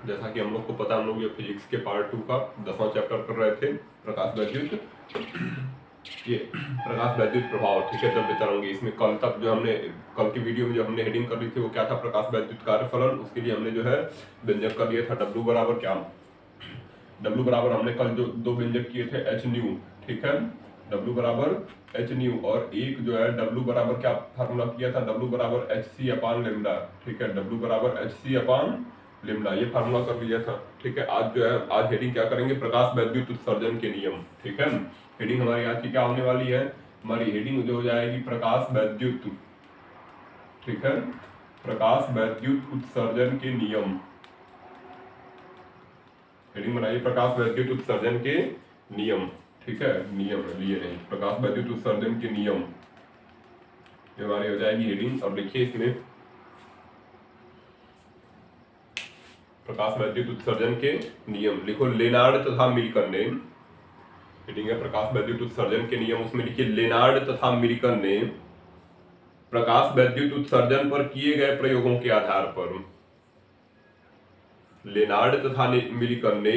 जैसा कि हम लोग को पता, हम लोग ये फिजिक्स के पार्ट 2 का 10वां चैप्टर कर रहे थे, प्रकाश वैद्युत, ये प्रकाश वैद्युत प्रभाव, ठीक है, द्रव्य तरंग। इसमें कल तक जो हमने, कल की वीडियो में जो हमने हेडिंग कर ली थी वो क्या था, प्रकाश वैद्युत कार्यफलन। उसके लिए हमने जो है व्यंजक कर लिया था W बराबर क्या, W बराबर हमने कल जो दो व्यंजक किए थे h न्यू, ठीक है, W बराबर h न्यू, और एक जो है W बराबर क्या फार्मूला किया था, W बराबर hc अपान लेमडा, ठीक है, W बराबर hc अपान लेमडा, ये फार्मूला कर लिया था, ठीक है। आज जो है, आज हेडिंग क्या करेंगे, प्रकाश वैद्युत उत्सर्जन के नियम, ठीक है। हेडिंग हमारी आज की क्या होने वाली है, हमारी हेडिंग जो हो जाएगी प्रकाश वैद्युत, ठीक है, प्रकाश वैद्युत उत्सर्जन के नियम। हेडिंग बनाइए प्रकाश वैद्युत उत्सर्जन के नियम, ठीक है, नियम लिए नहीं, प्रकाश वैद्युत उत्सर्जन के नियम, ये हमारी हो जाएगी हेडिंग। और लिखिए इसमें प्रकाश वैद्युत उत्सर्जन के नियम, लिखो लेनार्ड तथा मिल्टन ने, हेडिंग है प्रकाश वैद्युत उत्सर्जन के नियम, उसमें लिखिए लेनार्ड तथा मिल्टन ने प्रकाश वैद्युत उत्सर्जन पर किए गए प्रयोगों के आधार पर, लेनार्ड तथा मिल्टन ने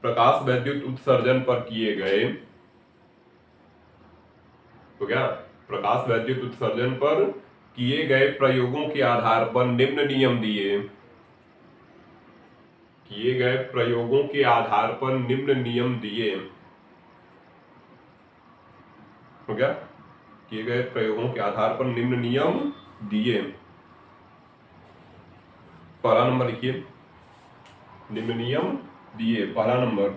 प्रकाश वैद्युत उत्सर्जन पर किए गए, तो क्या, प्रकाश वैद्युत उत्सर्जन पर किए गए प्रयोगों के आधार पर निम्न नियम दिए, किए गए प्रयोगों के आधार पर निम्न नियम दिए, हो गया, किए गए प्रयोगों के आधार पर निम्न नियम दिए। पहला नंबर लिखिए, निम्न नियम दिए, पहला नंबर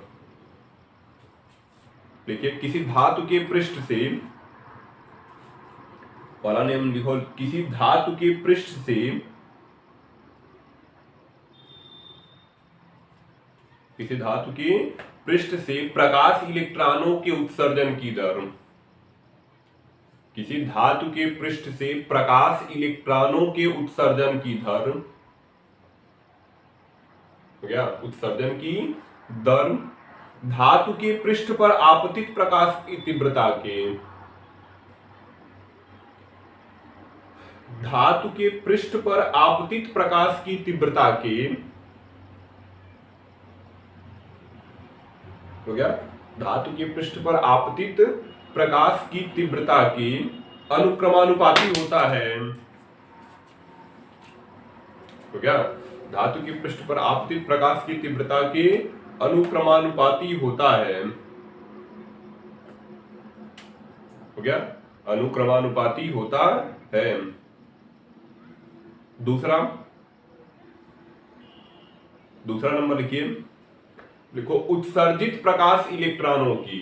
देखिए, किसी धातु के पृष्ठ से, पहला नियम लिखो, किसी धातु के पृष्ठ से, किसी धातु के पृष्ठ से प्रकाश इलेक्ट्रॉनों के उत्सर्जन की दर, किसी धातु के पृष्ठ से प्रकाश इलेक्ट्रॉनों के उत्सर्जन की दर, हो गया, उत्सर्जन की दर धातु के पृष्ठ पर आपतित प्रकाश की तीव्रता के, धातु के पृष्ठ पर आपतित प्रकाश की तीव्रता के, हो गया, धातु के पृष्ठ पर आपतित प्रकाश की तीव्रता के अनुक्रमानुपाती होता है, हो गया, धातु के पृष्ठ पर आपतित प्रकाश की तीव्रता के अनुक्रमानुपाती होता है, हो गया, अनुक्रमानुपाती होता है। दूसरा, दूसरा नंबर लिखिए, लिखो उत्सर्जित प्रकाश इलेक्ट्रॉनों की,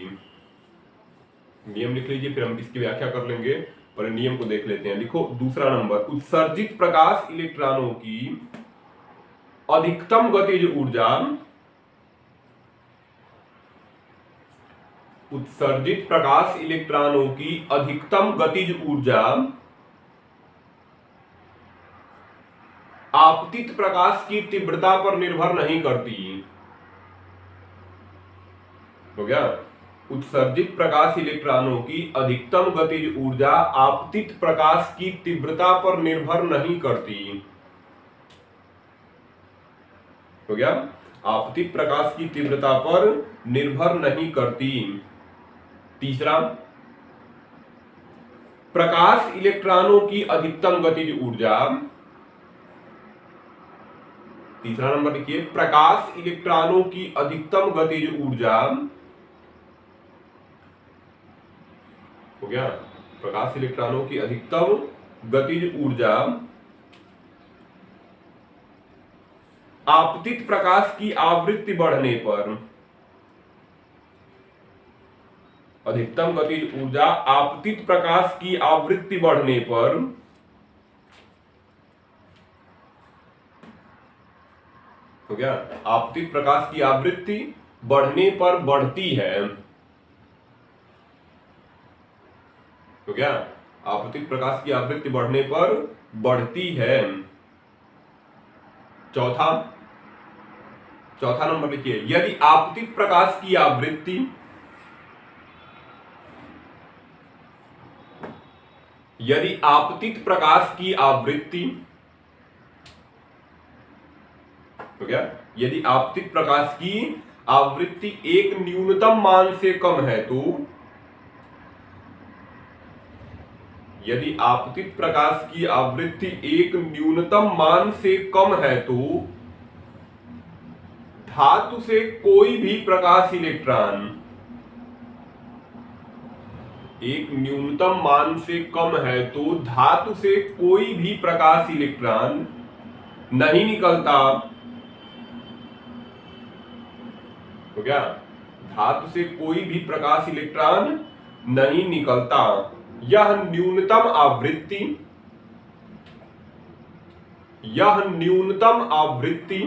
नियम लिख लीजिए, फिर हम इसकी व्याख्या कर लेंगे, पर नियम को देख लेते हैं। लिखो दूसरा नंबर, उत्सर्जित प्रकाश इलेक्ट्रॉनों की अधिकतम गतिज ऊर्जा, उत्सर्जित प्रकाश इलेक्ट्रॉनों की अधिकतम गतिज ऊर्जा आपतित प्रकाश की तीव्रता पर निर्भर नहीं करती, हो गया, उत्सर्जित प्रकाश इलेक्ट्रॉनों की अधिकतम गतिज ऊर्जा आपतित प्रकाश की तीव्रता पर निर्भर नहीं करती, हो गया, आपतित प्रकाश की तीव्रता पर निर्भर नहीं करती। तीसरा, प्रकाश इलेक्ट्रॉनों की अधिकतम गतिज ऊर्जा, तीसरा नंबर लिखिए, प्रकाश इलेक्ट्रॉनों की अधिकतम गतिज ऊर्जा, हो गया, प्रकाश इलेक्ट्रॉनों की अधिकतम गतिज ऊर्जा आपतित प्रकाश की आवृत्ति बढ़ने पर, अधिकतम गतिज ऊर्जा आपतित प्रकाश की आवृत्ति बढ़ने पर, हो गया, आपतित प्रकाश की आवृत्ति बढ़ने पर बढ़ती है, हो गया, आपतित प्रकाश की आवृत्ति बढ़ने पर बढ़ती है। चौथा, चौथा नंबर लिखिए, यदि आपतित प्रकाश की आवृत्ति, यदि आपतित प्रकाश की आवृत्ति तो क्या, यदि आपतित प्रकाश की आवृत्ति एक न्यूनतम मान से कम है तो, यदि आपतित प्रकाश की आवृत्ति एक न्यूनतम मान से कम है तो धातु से कोई भी प्रकाश इलेक्ट्रॉन, एक न्यूनतम मान से कम है तो धातु से कोई भी प्रकाश इलेक्ट्रॉन नहीं निकलता। तो क्या, धातु से कोई भी प्रकाश इलेक्ट्रॉन नहीं निकलता। यह न्यूनतम आवृत्ति, यह न्यूनतम आवृत्ति,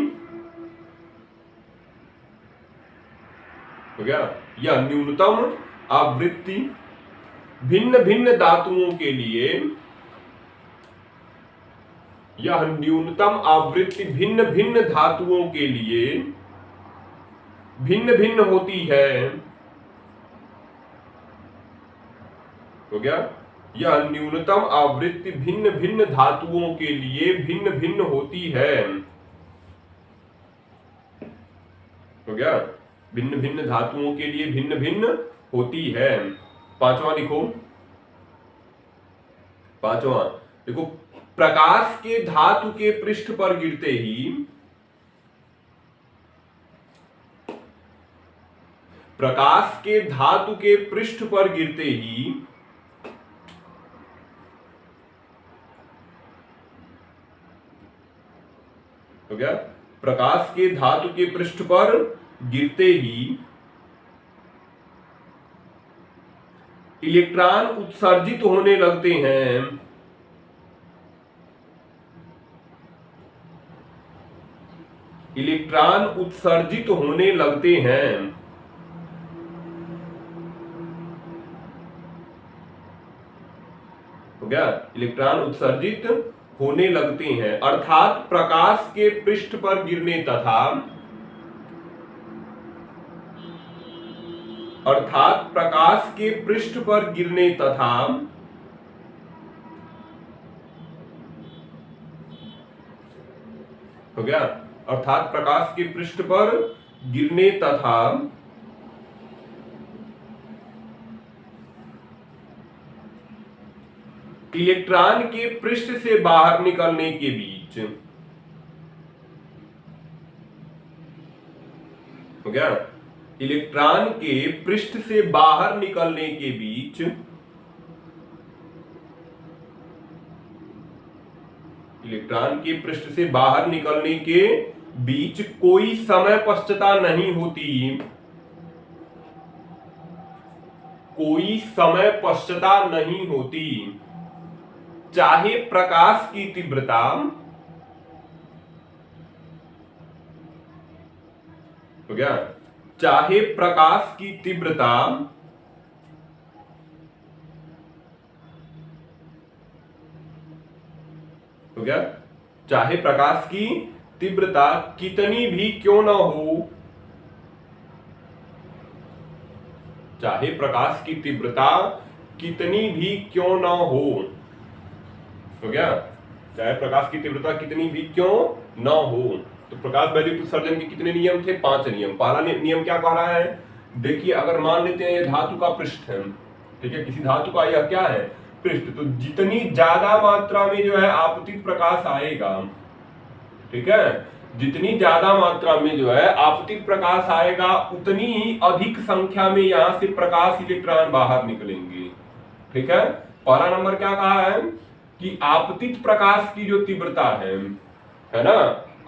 तो क्या, यह न्यूनतम आवृत्ति भिन्न भिन्न धातुओं के लिए, यह न्यूनतम आवृत्ति भिन्न भिन्न धातुओं के लिए भिन्न भिन्न होती है। तो क्या, यह न्यूनतम आवृत्ति भिन्न भिन्न धातुओं के लिए भिन्न भिन्न होती है। तो क्या, भिन्न भिन्न धातुओं के लिए भिन्न भिन्न होती है। पांचवा लिखो, पांचवा देखो, प्रकाश के धातु के पृष्ठ पर गिरते ही, प्रकाश के धातु के पृष्ठ पर गिरते ही तो क्या, प्रकाश के धातु के पृष्ठ पर गिरते ही इलेक्ट्रॉन उत्सर्जित होने लगते हैं। इलेक्ट्रॉन उत्सर्जित होने लगते हैं। तो क्या, इलेक्ट्रॉन उत्सर्जित होने लगते हैं, अर्थात प्रकाश के पृष्ठ पर गिरने तथा, अर्थात प्रकाश के पृष्ठ पर गिरने तथा हो गया, अर्थात प्रकाश के पृष्ठ पर गिरने तथा इलेक्ट्रॉन के पृष्ठ से बाहर निकलने के बीच, हो गया, इलेक्ट्रॉन के पृष्ठ से बाहर निकलने के बीच, इलेक्ट्रॉन के पृष्ठ से बाहर निकलने के बीच कोई समय पश्चता नहीं होती, कोई समय पश्चता नहीं होती, चाहे प्रकाश की तीव्रता, हो गया, चाहे प्रकाश की तीव्रता हो गया, चाहे प्रकाश की तीव्रता कितनी भी क्यों न हो, चाहे प्रकाश की तीव्रता कितनी भी क्यों न हो गया, चाहे प्रकाश की तीव्रता कितनी भी क्यों न हो। तो प्रकाश वैद्युत उत्सर्जन के कितने नियम थे? 5 नियम। पहला नियम क्या कह रहा है? देखिए, अगर मान लेते हैं ये धातु का पृष्ठ है, ठीक है, किसी धातु का यह क्या है? पृष्ठ। तो जितनी ज्यादा मात्रा में जो है आपतित प्रकाश आएगा, ठीक है, जितनी ज्यादा मात्रा में जो है आपतित प्रकाश आएगा, उतनी ही अधिक संख्या में यहां से प्रकाश इलेक्ट्रॉन बाहर निकलेंगे। ठीक है, पहला नंबर क्या कहा है कि आपतित प्रकाश की जो तीव्रता है ना,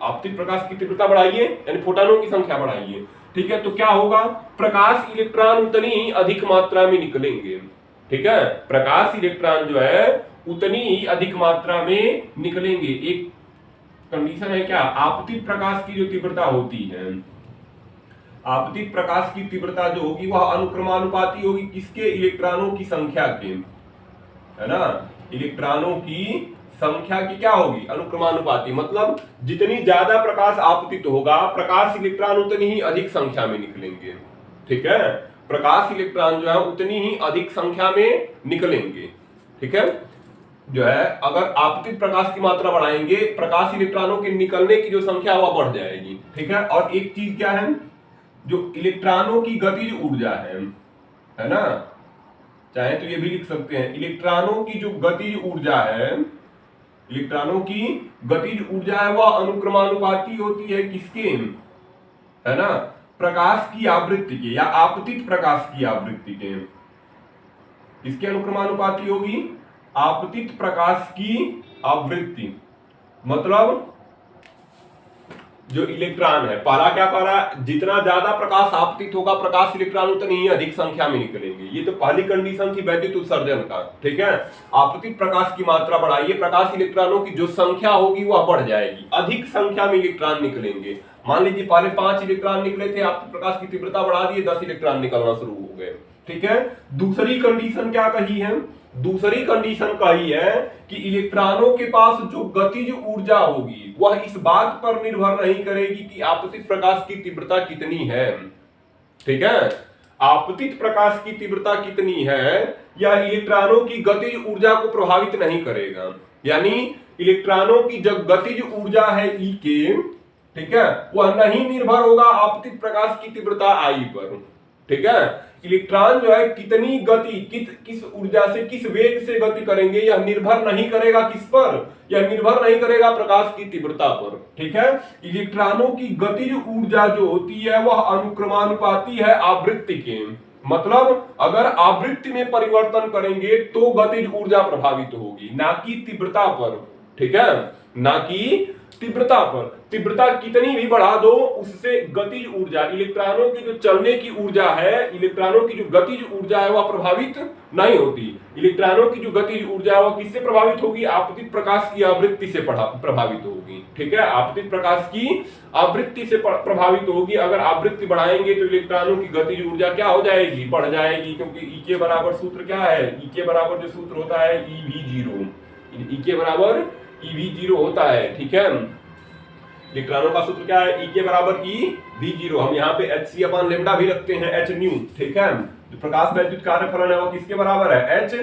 आपतित प्रकाश की तीव्रता बढ़ाइए, यानी फोटॉनों की संख्या बढ़ाइए। ठीक है, तो क्या होगा? प्रकाश इलेक्ट्रॉन उतनी ही अधिक मात्रा में निकलेंगे। ठीक है, प्रकाश इलेक्ट्रॉन जो है उतनी ही अधिक मात्रा में निकलेंगे। एक कंडीशन है क्या? आपतित प्रकाश की जो तीव्रता होती है, आपतित प्रकाश की तीव्रता जो होगी वह अनुक्रमानुपाती होगी किसके? इलेक्ट्रॉनों की संख्या के, है ना, इलेक्ट्रॉनों की संख्या की क्या होगी? अनुक्रमानुपाती। मतलब जितनी ज्यादा प्रकाश आपतित होगा, प्रकाश इलेक्ट्रॉन उतनी ही अधिक संख्या में निकलेंगे। ठीक है, प्रकाश इलेक्ट्रॉन जो है उतनी ही अधिक संख्या में निकलेंगे। ठीक है, जो है अगर आपतित प्रकाश की मात्रा बढ़ाएंगे, प्रकाश इलेक्ट्रॉनों के निकलने की जो संख्या वह बढ़ जाएगी। ठीक है, और एक चीज क्या है, जो इलेक्ट्रॉनों की गतिज ऊर्जा है ना, चाहे तो ये भी लिख सकते हैं, इलेक्ट्रॉनों की जो गतिज ऊर्जा है, इलेक्ट्रॉनों की गतिज ऊर्जा है वह अनुक्रमानुपाती होती है किसके, है ना, प्रकाश की आवृत्ति के या आपतित प्रकाश की आवृत्ति के। किसके अनुक्रमानुपाती होगी, आपतित प्रकाश की आवृत्ति। मतलब जो इलेक्ट्रॉन है, पहला क्या कह रहा है, जितना ज्यादा प्रकाश आपतित होगा प्रकाश इलेक्ट्रॉन उतनी ही अधिक संख्या में निकलेंगे। ये तो पहली कंडीशन थी वैद्युत उत्सर्जन का। ठीक है, आपतित प्रकाश की मात्रा बढ़ाइए, प्रकाश इलेक्ट्रॉनों की जो संख्या होगी वह बढ़ जाएगी, अधिक संख्या में इलेक्ट्रॉन निकलेंगे। मान लीजिए पहले 5 इलेक्ट्रॉन निकले थे, आपतित प्रकाश की तीव्रता बढ़ा दिए, 10 इलेक्ट्रॉन निकलना शुरू हो गए। ठीक है, दूसरी कंडीशन क्या कही है, दूसरी कंडीशन कही है कि इलेक्ट्रॉनों के पास जो गतिज ऊर्जा होगी वह इस बात पर निर्भर नहीं करेगी कि आपतित प्रकाश की तीव्रता कितनी है। ठीक है, आपतित प्रकाश की तीव्रता कितनी है यह इलेक्ट्रॉनों की गतिज ऊर्जा को प्रभावित नहीं करेगा। यानी इलेक्ट्रॉनों की जो गतिज ऊर्जा है ई के, ठीक है, वह नहीं निर्भर होगा आपतित प्रकाश की तीव्रता आई पर। ठीक है, इलेक्ट्रॉन जो है कितनी गति किस ऊर्जा से, किस वेग से गति करेंगे यह निर्भर नहीं करेगा किस पर, यह निर्भर नहीं करेगा प्रकाश की तीव्रता पर। ठीक है, इलेक्ट्रॉनों की गतिज ऊर्जा जो होती है वह अनुक्रमानुपाती है आवृत्ति के। मतलब अगर आवृत्ति में परिवर्तन करेंगे तो गतिज ऊर्जा प्रभावित होगी, ना कि तीव्रता पर। ठीक है, ना कि तीव्रता पर। तीव्रता कितनी भी बढ़ा दो उससे गतिज ऊर्जा, इलेक्ट्रॉनों की जो चलने की ऊर्जा है, इलेक्ट्रॉनों की जो गतिज ऊर्जा है वह प्रभावित नहीं होती। इलेक्ट्रॉनों की जो गतिज ऊर्जा है वह किससे प्रभावित होगी, आपतित प्रकाश की आवृत्ति से प्रभावित होगी। ठीक है, आपतित प्रकाश की आवृत्ति से प्रभावित होगी। अगर आवृत्ति बढ़ाएंगे तो इलेक्ट्रॉनों की गतिज ऊर्जा क्या हो जाएगी, बढ़ जाएगी, क्योंकि ई के बराबर सूत्र क्या है, ई के बराबर जो सूत्र होता है EV0, ई के बराबर EV0 होता है। ठीक है, इलेक्ट्रॉनों का सूत्र क्या है, E के बराबर EV0। हम यहाँ पे hc अपन लेमडा भी रखते हैं, h न्यू। ठीक है, जो प्रकाश वैद्युत कार्यफलन है वो किसके बराबर है, h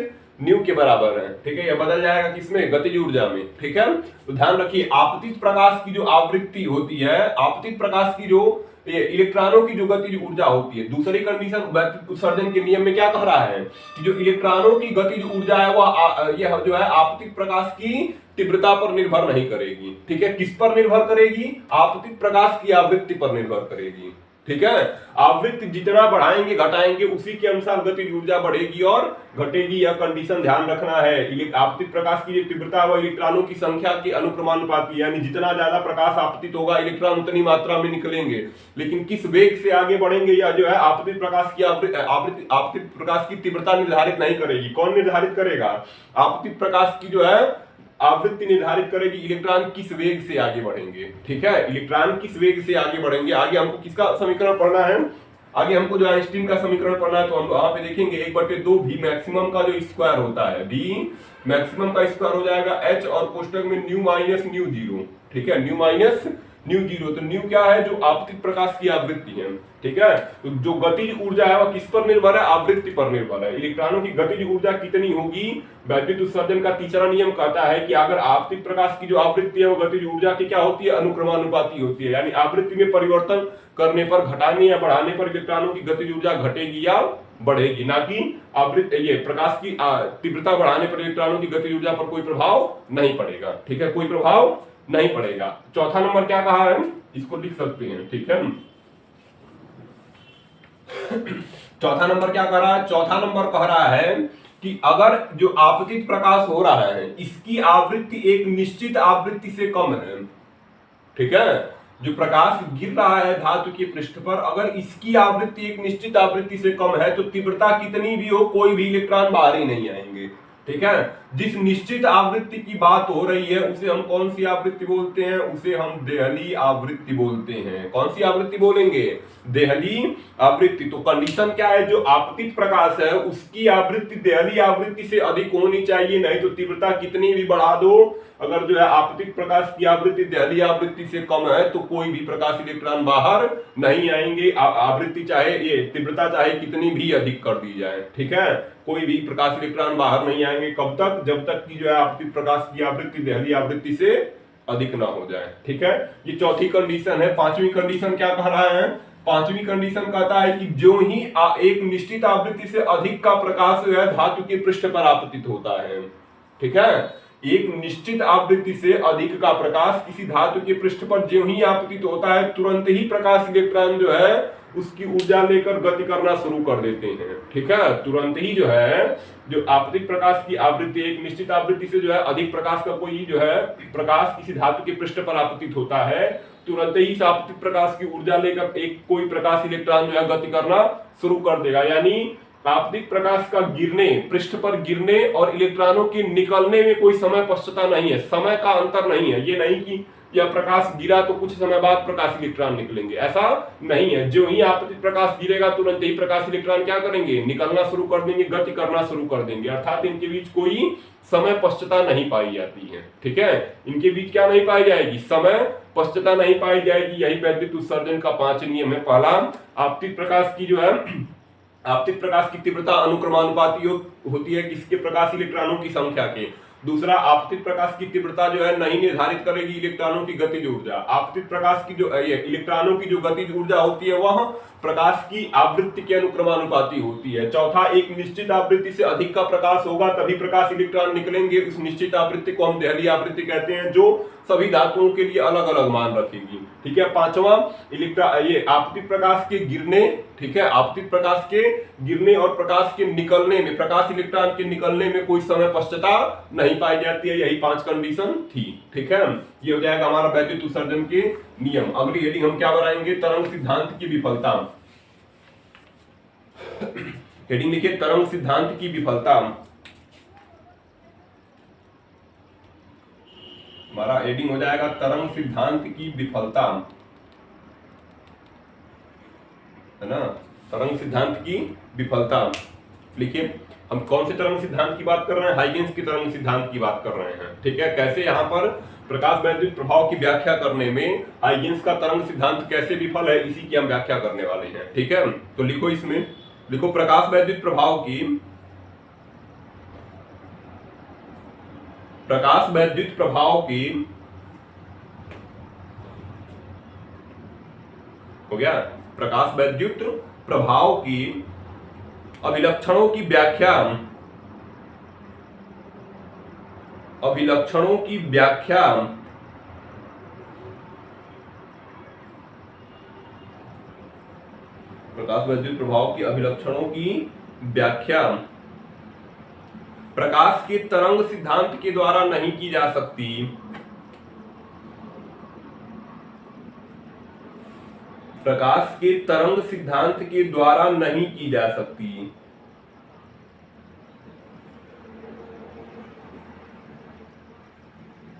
न्यू के बराबर है। ठीक है, यह बदल जाएगा किसमें, गतिज ऊर्जा में। ठीक है, तो ध्यान रखिए आपतित प्रकाश की जो आवृत्ति होती है, आपतित प्रकाश की जो इलेक्ट्रॉनों की जो गतिज ऊर्जा होती है, दूसरी कंडीशन वैद्युत उत्सर्जन के नियम में क्या कह रहा है कि जो इलेक्ट्रॉनों की गतिज ऊर्जा है वह यह जो है आपतित प्रकाश की तीव्रता पर निर्भर नहीं करेगी। ठीक है, किस पर निर्भर करेगी, आपतित प्रकाश की आवृत्ति पर निर्भर करेगी। ठीक है, आवृत्ति जितना बढ़ाएंगे घटाएंगे उसी के अनुसार गतिज ऊर्जा बढ़ेगी और घटेगी। यह कंडीशन ध्यान रखना है। आपतित प्रकाश की तीव्रता व इलेक्ट्रॉनों की संख्या के अनुक्रमानुपाती, यानी जितना ज्यादा प्रकाश आपतित होगा इलेक्ट्रॉन उतनी मात्रा में निकलेंगे, लेकिन किस वेग से आगे बढ़ेंगे यह जो है आपतित प्रकाश की आपतित प्रकाश की तीव्रता निर्धारित नहीं करेगी। कौन निर्धारित करेगा, आपतित प्रकाश की जो है आवृत्ति निर्धारित करेगी इलेक्ट्रॉन किस वेग से आगे बढ़ेंगे। ठीक है, इलेक्ट्रॉन किस वेग से आगे बढ़ेंगे। आगे हमको किसका समीकरण पढ़ना है, आगे हमको जो आइंस्टीन का समीकरण पढ़ना है, तो हम वहां पे देखेंगे 1/2 V मैक्सिमम का जो स्क्वायर होता है, V मैक्सिमम का स्क्वायर हो जाएगा h और कोष्टक में न्यू माइनस न्यू जीरो। ठीक है, न्यू माइनस न्यू जीरो, तो न्यू क्या है, जो आपतित प्रकाश की आवृत्ति है। ठीक है, तो जो गतिज ऊर्जा है वह किस पर निर्भर है, आवृत्ति पर निर्भर है। इलेक्ट्रॉनों की गतिज ऊर्जा कितनी होगी, वैद्युत उत्सर्जन का तीसरा नियम कहता है कि अगर आपतित प्रकाश की जो आवृत्ति है वो गतिज ऊर्जा की क्या होती है, अनुक्रमानुपाती होती है। यानी आवृत्ति में परिवर्तन करने पर, घटाने या बढ़ाने पर इलेक्ट्रॉनों की गतिज ऊर्जा घटेगी या बढ़ेगी, ना कि आवृत्ति ये प्रकाश की तीव्रता बढ़ाने पर इलेक्ट्रॉनों की गतिज ऊर्जा पर कोई प्रभाव नहीं पड़ेगा। ठीक है, कोई प्रभाव नहीं पड़ेगा। चौथा नंबर क्या कहा है, इसको लिख सकते हैं। ठीक है, चौथा नंबर क्या कह रहा है, चौथा नंबर कह रहा है कि अगर जो आपतित प्रकाश हो रहा है इसकी आवृत्ति एक निश्चित आवृत्ति से कम है। ठीक है, जो प्रकाश गिर रहा है धातु के पृष्ठ पर, अगर इसकी आवृत्ति एक निश्चित आवृत्ति से कम है तो तीव्रता कितनी भी हो कोई भी इलेक्ट्रॉन बाहर ही नहीं आएंगे। ठीक है, जिस निश्चित आवृत्ति की बात हो रही है उसे हम कौन सी आवृत्ति बोलते हैं, उसे हम देहली आवृत्ति बोलते हैं। कौन सी आवृत्ति बोलेंगे, देहली आवृत्ति। तो कंडीशन क्या है, जो आपतित प्रकाश है उसकी आवृत्ति देहली आवृत्ति से अधिक होनी चाहिए, नहीं तो तीव्रता कितनी भी बढ़ा दो, अगर जो है आपतित प्रकाश की आवृत्ति देहली आवृत्ति से कम है तो कोई भी प्रकाश इलेक्ट्रॉन बाहर नहीं आएंगे। आवृत्ति चाहे ये तीव्रता चाहे कितनी भी अधिक कर दी जाए। ठीक है, कोई भी प्रकाश इलेक्ट्रॉन बाहर नहीं आएंगे। कब तक? जब तक कि जो है आपतित प्रकाश की आवृत्ति देहली आवृत्ति से अधिक ना हो जाए। ठीक है, ये चौथी कंडीशन है। पांचवी कंडीशन क्या कह रहा है? पांचवी कंडीशन कहता है कि जो ही एक निश्चित आवृत्ति से अधिक का प्रकाश जो है धातु के पृष्ठ पर आपतित होता है। ठीक है, एक निश्चित आवृत्ति से अधिक का प्रकाश किसी धातु के पृष्ठ पर जो ही आपतित होता है, तुरंत ही प्रकाश इलेक्ट्रॉन जो है उसकी ऊर्जा लेकर गति करना शुरू कर देते हैं। ठीक है, तुरंत ही जो है जो आपतित प्रकाश की आवृत्ति एक निश्चित आवृत्ति से जो है अधिक प्रकाश का कोई जो है प्रकाश किसी धातु के पृष्ठ पर आपतित होता है, तुरंत ही इस आपतित प्रकाश की ऊर्जा लेकर एक कोई प्रकाश इलेक्ट्रॉन जो है गति करना शुरू कर देगा। यानी आपतित प्रकाश का गिरने, पृष्ठ पर गिरने और इलेक्ट्रॉनों के निकलने में कोई समय पश्चता नहीं है, समय का अंतर नहीं है। ये नहीं कि यह प्रकाश गिरा तो कुछ समय बाद प्रकाश इलेक्ट्रॉन निकलेंगे, ऐसा नहीं है। जो ही आपतित प्रकाश गिरेगा तुरंत ही प्रकाश इलेक्ट्रॉन क्या करेंगे? निकलना शुरू कर देंगे, गति करना शुरू कर देंगे। अर्थात इनके बीच कोई समय पश्चता नहीं पाई जाती है। ठीक है, इनके बीच क्या नहीं पाई जाएगी? समय पश्चता नहीं पाई जाएगी। यही वैद्युत उत्सर्जन का 5 नियम है। पहला, आपतित प्रकाश की जो है आपतित प्रकाश की तीव्रता अनुक्रमानुपाती होती है किसके? प्रकाश इलेक्ट्रॉनों की संख्या के। दूसरा, आपतित प्रकाश की तीव्रता जो है नहीं निर्धारित करेगी इलेक्ट्रॉनों की गतिज ऊर्जा। आपतित प्रकाश की जो इलेक्ट्रॉनों की जो गतिज ऊर्जा होती है वह प्रकाश की आवृत्ति के अनुक्रमानुपाती होती है। चौथा, एक निश्चित आवृत्ति से अधिक का प्रकाश होगा तभी प्रकाश इलेक्ट्रॉन निकलेंगे। उस निश्चित आवृत्ति को हम देहली आवृत्ति कहते हैं, जो सभी धातुओं के लिए अलग अलग मान रखेगी। ठीक है, पांचवा, ये आपतित प्रकाश के गिरने, ठीक है, आपतित प्रकाश के गिरने और प्रकाश के निकलने में, प्रकाश इलेक्ट्रॉन के निकलने में कोई समय पश्चता नहीं पाई जाती है। यही 5 कंडीशन थी। ठीक है, ये हो जाएगा हमारा वैद्युत उत्सर्जन के नियम। अगली हेडिंग हम क्या बनाएंगे? तरंग सिद्धांत की विफलता। हेडिंग लिखिए, तरंग सिद्धांत की विफलता। हमारा हेडिंग हो जाएगा तरंग सिद्धांत की विफलता, है ना? तरंग सिद्धांत की विफलता लिखिए। हम कौन से तरंग सिद्धांत की बात कर रहे हैं? हाइगेंस की तरंग सिद्धांत की बात कर रहे हैं। ठीक है, कैसे यहाँ पर प्रकाश वैद्युत प्रभाव की व्याख्या करने में हाइगेंस का तरंग सिद्धांत कैसे विफल है, इसी की हम व्याख्या करने वाले हैं। ठीक है, तो लिखो, इसमें लिखो, प्रकाश वैद्युत प्रभाव की हो गया, प्रकाश वैद्युत प्रभाव की अभिलक्षणों की व्याख्या प्रकाश वैद्युत प्रभाव की अभिलक्षणों की व्याख्या प्रकाश के तरंग सिद्धांत के द्वारा नहीं की जा सकती। प्रकाश के तरंग सिद्धांत के द्वारा नहीं की जा सकती।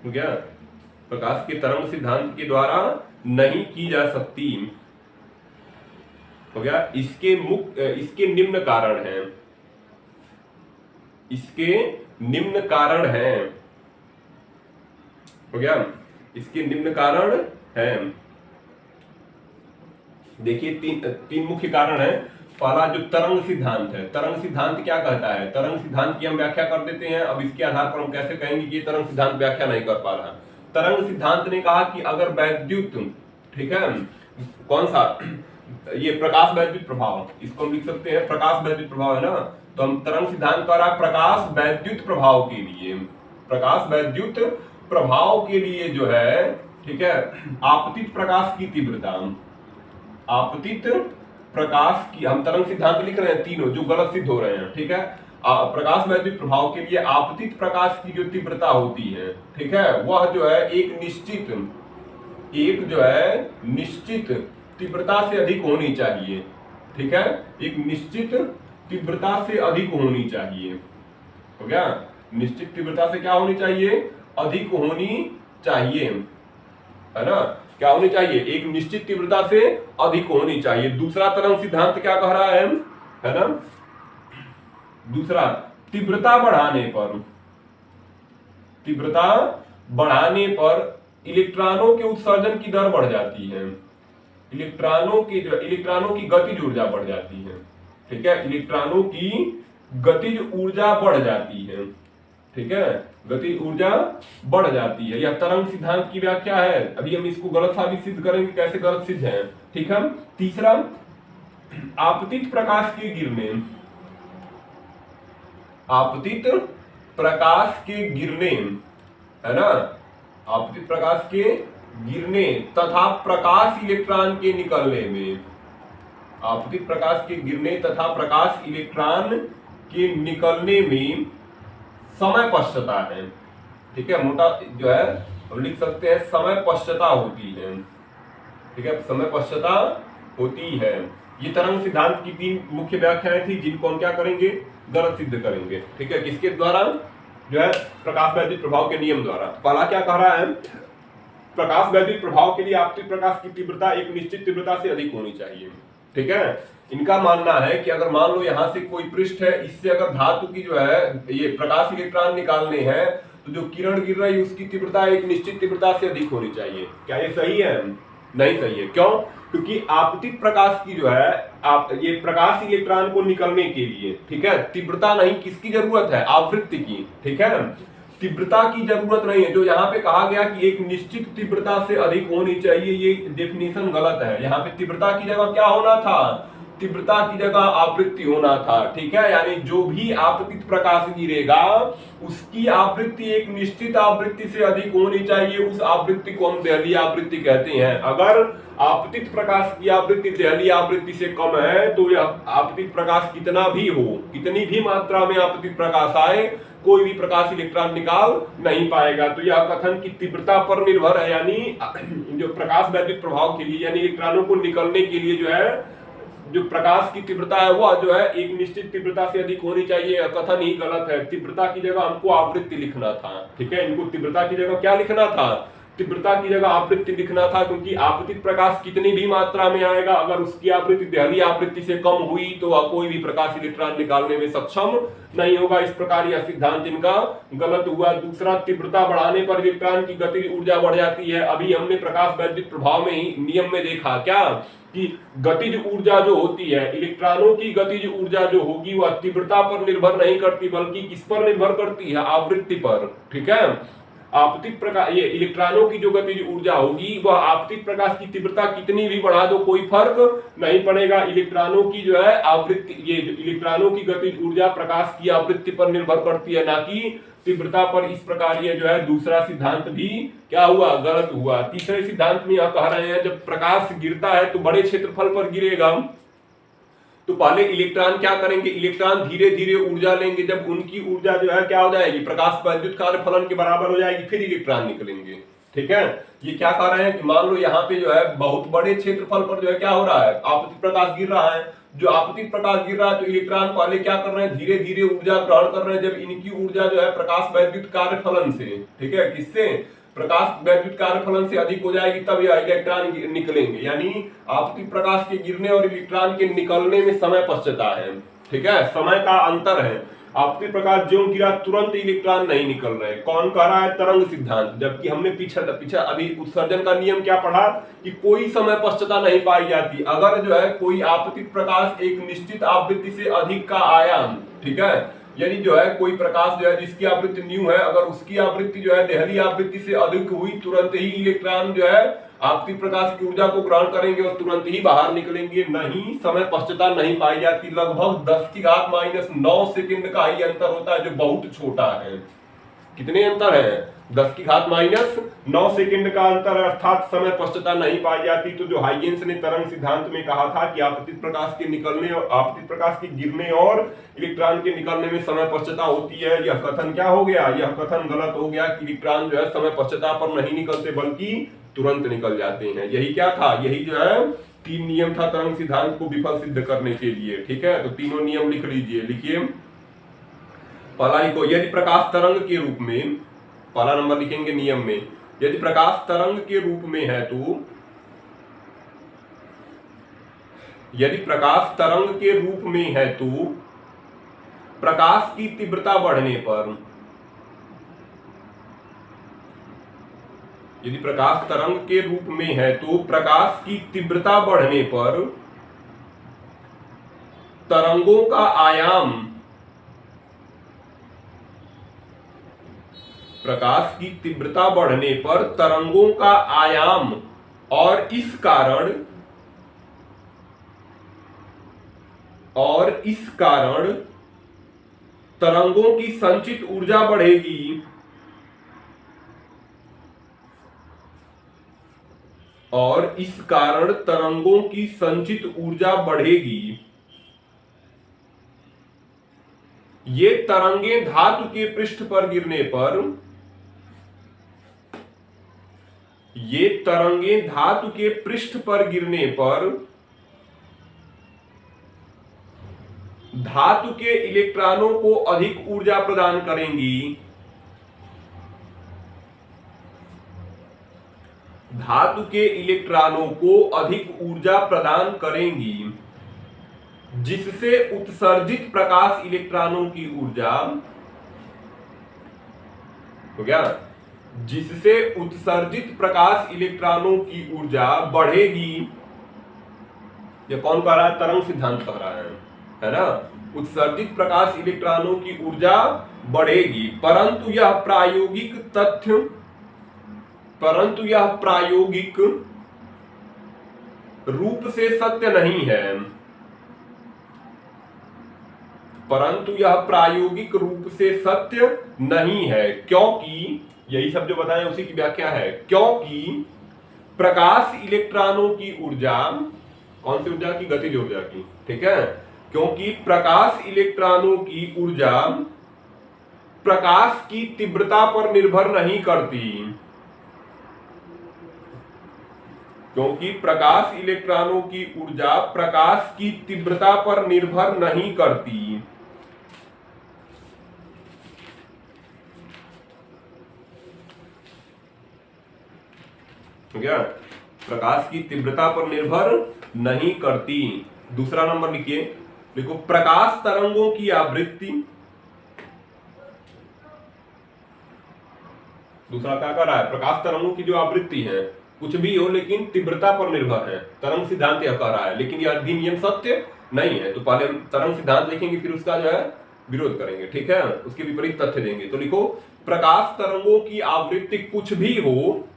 हो गया, प्रकाश के तरंग सिद्धांत के द्वारा नहीं की जा सकती। हो गया, इसके निम्न कारण हैं। इसके निम्न कारण हैं। हो गया, इसके निम्न कारण हैं। देखिए, तीन मुख्य कारण है। पहला जो तरंग सिद्धांत है, तरंग सिद्धांत क्या कहता है? तरंग सिद्धांत की हम व्याख्या कर देते हैं। अब इसके आधार पर हम कैसे कहेंगे कि ये तरंग सिद्धांत व्याख्या नहीं कर पा रहा। तरंग सिद्धांत ने कहा कि अगर वैद्युत, ठीक है, कौन सा? ये प्रकाश वैद्युत प्रभाव, इसको हम लिख सकते हैं प्रकाश वैद्युत प्रभाव, है ना? तो हम तरंग सिद्धांत कर रहा है प्रकाश वैद्युत प्रभाव के लिए, प्रकाश वैद्युत प्रभाव के लिए जो है, ठीक है, आपतित प्रकाश की तीव्रता, आपतित प्रकाश की, हम तरंग सिद्धांत लिख रहे हैं तीनों जो गलत सिद्ध हो रहे हैं। ठीक है, प्रकाश वैद्युत प्रभाव के लिए आपतित प्रकाश की जो तीव्रता होती है, ठीक है, वह जो है एक निश्चित तीव्रता से अधिक होनी चाहिए। ठीक है, एक निश्चित तीव्रता से अधिक होनी चाहिए। हो गया, निश्चित तीव्रता से क्या होनी चाहिए? अधिक होनी चाहिए, है ना? क्या होनी चाहिए? एक निश्चित तीव्रता से अधिक होनी चाहिए। दूसरा तरंग सिद्धांत क्या कह रहा है ना? दूसरा, तीव्रता बढ़ाने पर इलेक्ट्रॉनों के उत्सर्जन की दर बढ़ जाती है। इलेक्ट्रॉनों की गतिज ऊर्जा बढ़ जाती है। ठीक है, इलेक्ट्रॉनों की गतिज ऊर्जा बढ़ जाती है। ठीक है, गतिज ऊर्जा बढ़ जाती है। यह तरंग सिद्धांत की व्याख्या है। अभी हम इसको गलत साबित सिद्ध करेंगे, कैसे गलत सिद्ध है। ठीक है, तीसरा, आपतित प्रकाश के गिरने, आपतित प्रकाश के गिरने, है ना, आपतित प्रकाश के गिरने तथा प्रकाश इलेक्ट्रॉन के निकलने में, आपतित प्रकाश के गिरने तथा प्रकाश इलेक्ट्रॉन के निकलने में समय पश्चता है। ठीक है, मोटा जो है हम लिख सकते हैं समय पश्चता होती है। ठीक है, समय पश्चता होती है। ये तरंग सिद्धांत की 3 मुख्य व्याख्याएं थी, जिनको हम क्या करेंगे, गलत सिद्ध करेंगे। ठीक है, किसके द्वारा, जो है प्रकाश वैद्युत प्रभाव के नियम द्वारा। पहला क्या कह रहा है, प्रकाश वैद्युत प्रभाव के लिए आपतित प्रकाश की तीव्रता एक निश्चित तीव्रता से अधिक होनी चाहिए। ठीक है, इनका मानना है कि अगर मान लो यहाँ से कोई पृष्ठ है, इससे अगर धातु की जो है ये प्रकाश इलेक्ट्रॉन निकालने हैं, तो जो किरण गिर रही है उसकी तीव्रता एक निश्चित तीव्रता से अधिक होनी चाहिए। क्या ये सही है? नहीं सही है। क्यों? क्योंकि आपतित प्रकाश की जो है, आप ये प्रकाश इलेक्ट्रॉन को निकलने के लिए, ठीक है, तीव्रता नहीं, किसकी जरूरत है, आवृत्ति की। ठीक है, तीव्रता की जरूरत नहीं है। जो यहाँ पे कहा गया कि एक निश्चित तीव्रता से अधिक होनी चाहिए, ये डेफिनेशन गलत है। यहाँ पे तीव्रता की जगह क्या होना था, तीव्रता की जगह आवृत्ति होना था। ठीक है, यानी जो भी आपतित प्रकाश गिरेगा उसकी आवृत्ति एक निश्चित आवृत्ति से अधिक होनी चाहिए। उस आवृत्ति को हम देहली आवृत्ति कहते हैं। अगर आपतित प्रकाश की आवृत्ति देहली आवृत्ति से कम है तो यह आपतित प्रकाश कितना भी हो, कितनी भी मात्रा में आपतित प्रकाश आए, कोई भी प्रकाश इलेक्ट्रॉन निकाल नहीं पाएगा। तो यह कथन की तीव्रता पर निर्भर है, यानी जो प्रकाश वैद्युत प्रभाव के लिए, यानी इलेक्ट्रॉनों को निकलने के लिए जो है, जो प्रकाश की तीव्रता है वह जो है एक निश्चित तीव्रता से अधिक होनी चाहिए। कथन ही गलत है। तीव्रता की जगह हमको आवृत्ति लिखना था। ठीक है, इनको तीव्रता की जगह क्या लिखना था, तीव्रता की जगह आवृत्ति लिखना था, क्योंकि आपतित प्रकाश कितनी भी मात्रा में आएगा, अगर उसकी आवृत्ति देहली आवृत्ति से कम हुई तो वह कोई भी प्रकाश इलेक्ट्रॉन निकालने में सक्षम नहीं होगा। इस प्रकार यह सिद्धांत इनका गलत हुआ। दूसरा, तीव्रता बढ़ाने पर इलेक्ट्रॉन की गतिज ऊर्जा बढ़ जाती है। अभी हमने प्रकाश वैद्युत प्रभाव में ही नियम में देखा क्या, कि गतिज ऊर्जा जो होती है, इलेक्ट्रॉनों की गतिज ऊर्जा जो होगी वह तीव्रता पर निर्भर नहीं करती, बल्कि किस पर निर्भर करती है, आवृत्ति पर। ठीक है, आपतित प्रकाश, ये इलेक्ट्रॉनों की जो गतिज ऊर्जा होगी वह आपतित प्रकाश की तीव्रता कितनी भी बढ़ा दो कोई फर्क नहीं पड़ेगा। इलेक्ट्रॉनों की जो है आवृत्ति, ये इलेक्ट्रॉनों की गतिज ऊर्जा प्रकाश की आवृत्ति पर निर्भर करती है, ना कि तीव्रता पर। इस प्रकार ये जो है दूसरा सिद्धांत भी क्या हुआ, गलत हुआ। तीसरे सिद्धांत में यह कह रहे हैं जब प्रकाश गिरता है तो बड़े क्षेत्रफल पर गिरेगा, तो पहले इलेक्ट्रॉन क्या करेंगे, इलेक्ट्रॉन धीरे धीरे ऊर्जा लेंगे। जब उनकी ऊर्जा जो है क्या हो जाएगी, प्रकाश वैद्युत कार्य फलन के बराबर हो जाएगी, फिर इलेक्ट्रॉन निकलेंगे। ठीक है, ये क्या कह रहे हैं कि मान लो यहाँ पे जो है बहुत बड़े क्षेत्रफल पर जो है क्या हो रहा है, आपतित प्रकाश गिर रहा है। जो आपतित प्रकाश गिर रहा है तो इलेक्ट्रॉन पहले क्या कर रहे हैं, धीरे धीरे ऊर्जा ग्रहण कर रहे हैं। जब इनकी ऊर्जा जो है प्रकाश वैद्युत कार्य फलन से, ठीक है, किससे, प्रकाश वैद्युत कार्य फलन से अधिक हो जाएगी, तब यह इलेक्ट्रॉन निकलेंगे। यानी आपतित प्रकाश के गिरने और इलेक्ट्रॉन के निकलने में समय पश्चता है। ठीक है, समय का अंतर है। आपतित प्रकाश जो गिरा तुरंत इलेक्ट्रॉन नहीं निकल रहे। कौन कह रहा है, तरंग सिद्धांत। जबकि हमने पीछा अभी उत्सर्जन का नियम क्या पढ़ा, कि कोई समय पश्चता नहीं पाई जाती अगर जो है कोई आपतित प्रकाश एक निश्चित आवृत्ति से अधिक का आयाम, ठीक है, यानी जो है कोई प्रकाश जो है जिसकी आवृत्ति न्यू है, अगर उसकी आवृत्ति जो है देहली आवृत्ति से अधिक हुई, तुरंत ही इलेक्ट्रॉन जो है आपतित प्रकाश की ऊर्जा को ग्रहण करेंगे और तुरंत ही बाहर निकलेंगे। नहीं, समय पश्चता नहीं पाई जाती। लगभग 10⁻⁹ सेकंड का ही अंतर होता है, जो बहुत छोटा है। कितने अंतर है, 10⁻⁹ सेकंड का अंतर, अर्थात समय पश्चता नहीं पाई जाती। तो जो हाइगेंस ने तरंग सिद्धांत में कहा था कि आपतित प्रकाश के निकलने और आपतित प्रकाश के गिरने और इलेक्ट्रॉन के निकलने में समय पश्चता होती है, यह कथन क्या हो गया, यह कथन गलत हो गया कि इलेक्ट्रॉन जो है समय पश्चता पर नहीं निकलते बल्कि तुरंत निकल जाते हैं। यही क्या था, यही जो है 3 नियम था तरंग सिद्धांत को विफल सिद्ध करने के लिए। ठीक है, तो तीनों नियम लिख लीजिए। लिखिए पहला ही को, यदि प्रकाश तरंग के रूप में, पहला नंबर लिखेंगे नियम में, यदि प्रकाश तरंग के रूप में है तो, यदि प्रकाश तरंग के रूप में है तो प्रकाश की तीव्रता बढ़ने पर, यदि प्रकाश तरंग के रूप में है तो प्रकाश की तीव्रता बढ़ने पर तरंगों का आयाम प्रकाश की तीव्रता बढ़ने पर तरंगों का आयाम और इस कारण तरंगों की संचित ऊर्जा बढ़ेगी और इस कारण तरंगों की संचित ऊर्जा बढ़ेगी। ये तरंगे धातु के पृष्ठ पर गिरने पर धातु के इलेक्ट्रॉनों को अधिक ऊर्जा प्रदान करेंगी। धातु के इलेक्ट्रॉनों को अधिक ऊर्जा प्रदान करेंगी जिससे उत्सर्जित प्रकाश इलेक्ट्रॉनों की ऊर्जा हो गया, जिससे उत्सर्जित प्रकाश इलेक्ट्रॉनों की ऊर्जा बढ़ेगी। ये कौन कह रहा है? तरंग सिद्धांत कह रहा है ना। उत्सर्जित प्रकाश इलेक्ट्रॉनों की ऊर्जा बढ़ेगी, परंतु यह प्रायोगिक रूप से सत्य नहीं है। परंतु यह प्रायोगिक रूप से सत्य नहीं है, क्योंकि यही सब जो बताएं उसी की व्याख्या है। क्योंकि प्रकाश इलेक्ट्रॉनों की ऊर्जा, कौन सी ऊर्जा की? गतिज ऊर्जा की, ठीक है। क्योंकि प्रकाश इलेक्ट्रॉनों की ऊर्जा प्रकाश की तीव्रता पर निर्भर नहीं करती। क्योंकि प्रकाश इलेक्ट्रॉनों की ऊर्जा प्रकाश की तीव्रता पर निर्भर नहीं करती। हो गया? प्रकाश की तीव्रता पर निर्भर नहीं करती। दूसरा नंबर लिखिए, देखो प्रकाश तरंगों की आवृत्ति, दूसरा क्या कर रहा है? प्रकाश तरंगों की जो आवृत्ति है कुछ भी हो लेकिन तीव्रता पर निर्भर है। तरंग सिद्धांत यह कह रहा है, लेकिन यह अधिनियम सत्य नहीं है। तो पहले तरंग सिद्धांत लिखेंगे, फिर उसका जो है विरोध करेंगे, ठीक है, उसके विपरीत तथ्य देंगे। तो लिखो प्रकाश तरंगों की आवृत्ति कुछ भी हो,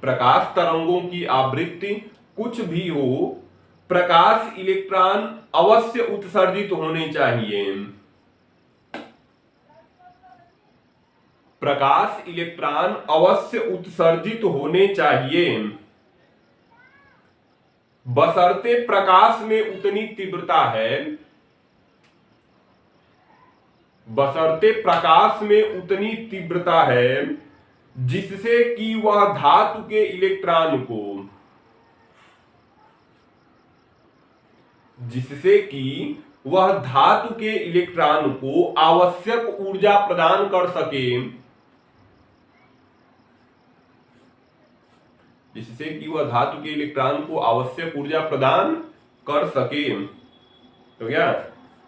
प्रकाश तरंगों की आवृत्ति कुछ भी हो, प्रकाश इलेक्ट्रॉन अवश्य उत्सर्जित होने चाहिए। प्रकाश इलेक्ट्रॉन अवश्य उत्सर्जित होने चाहिए, बशर्ते प्रकाश में उतनी तीव्रता है, बशर्ते प्रकाश में उतनी तीव्रता है जिससे कि वह धातु के इलेक्ट्रॉन को, जिससे कि वह धातु के इलेक्ट्रॉन को आवश्यक ऊर्जा प्रदान कर सके, जिससे कि वह धातु के इलेक्ट्रॉन को आवश्यक ऊर्जा प्रदान कर सके। तो क्या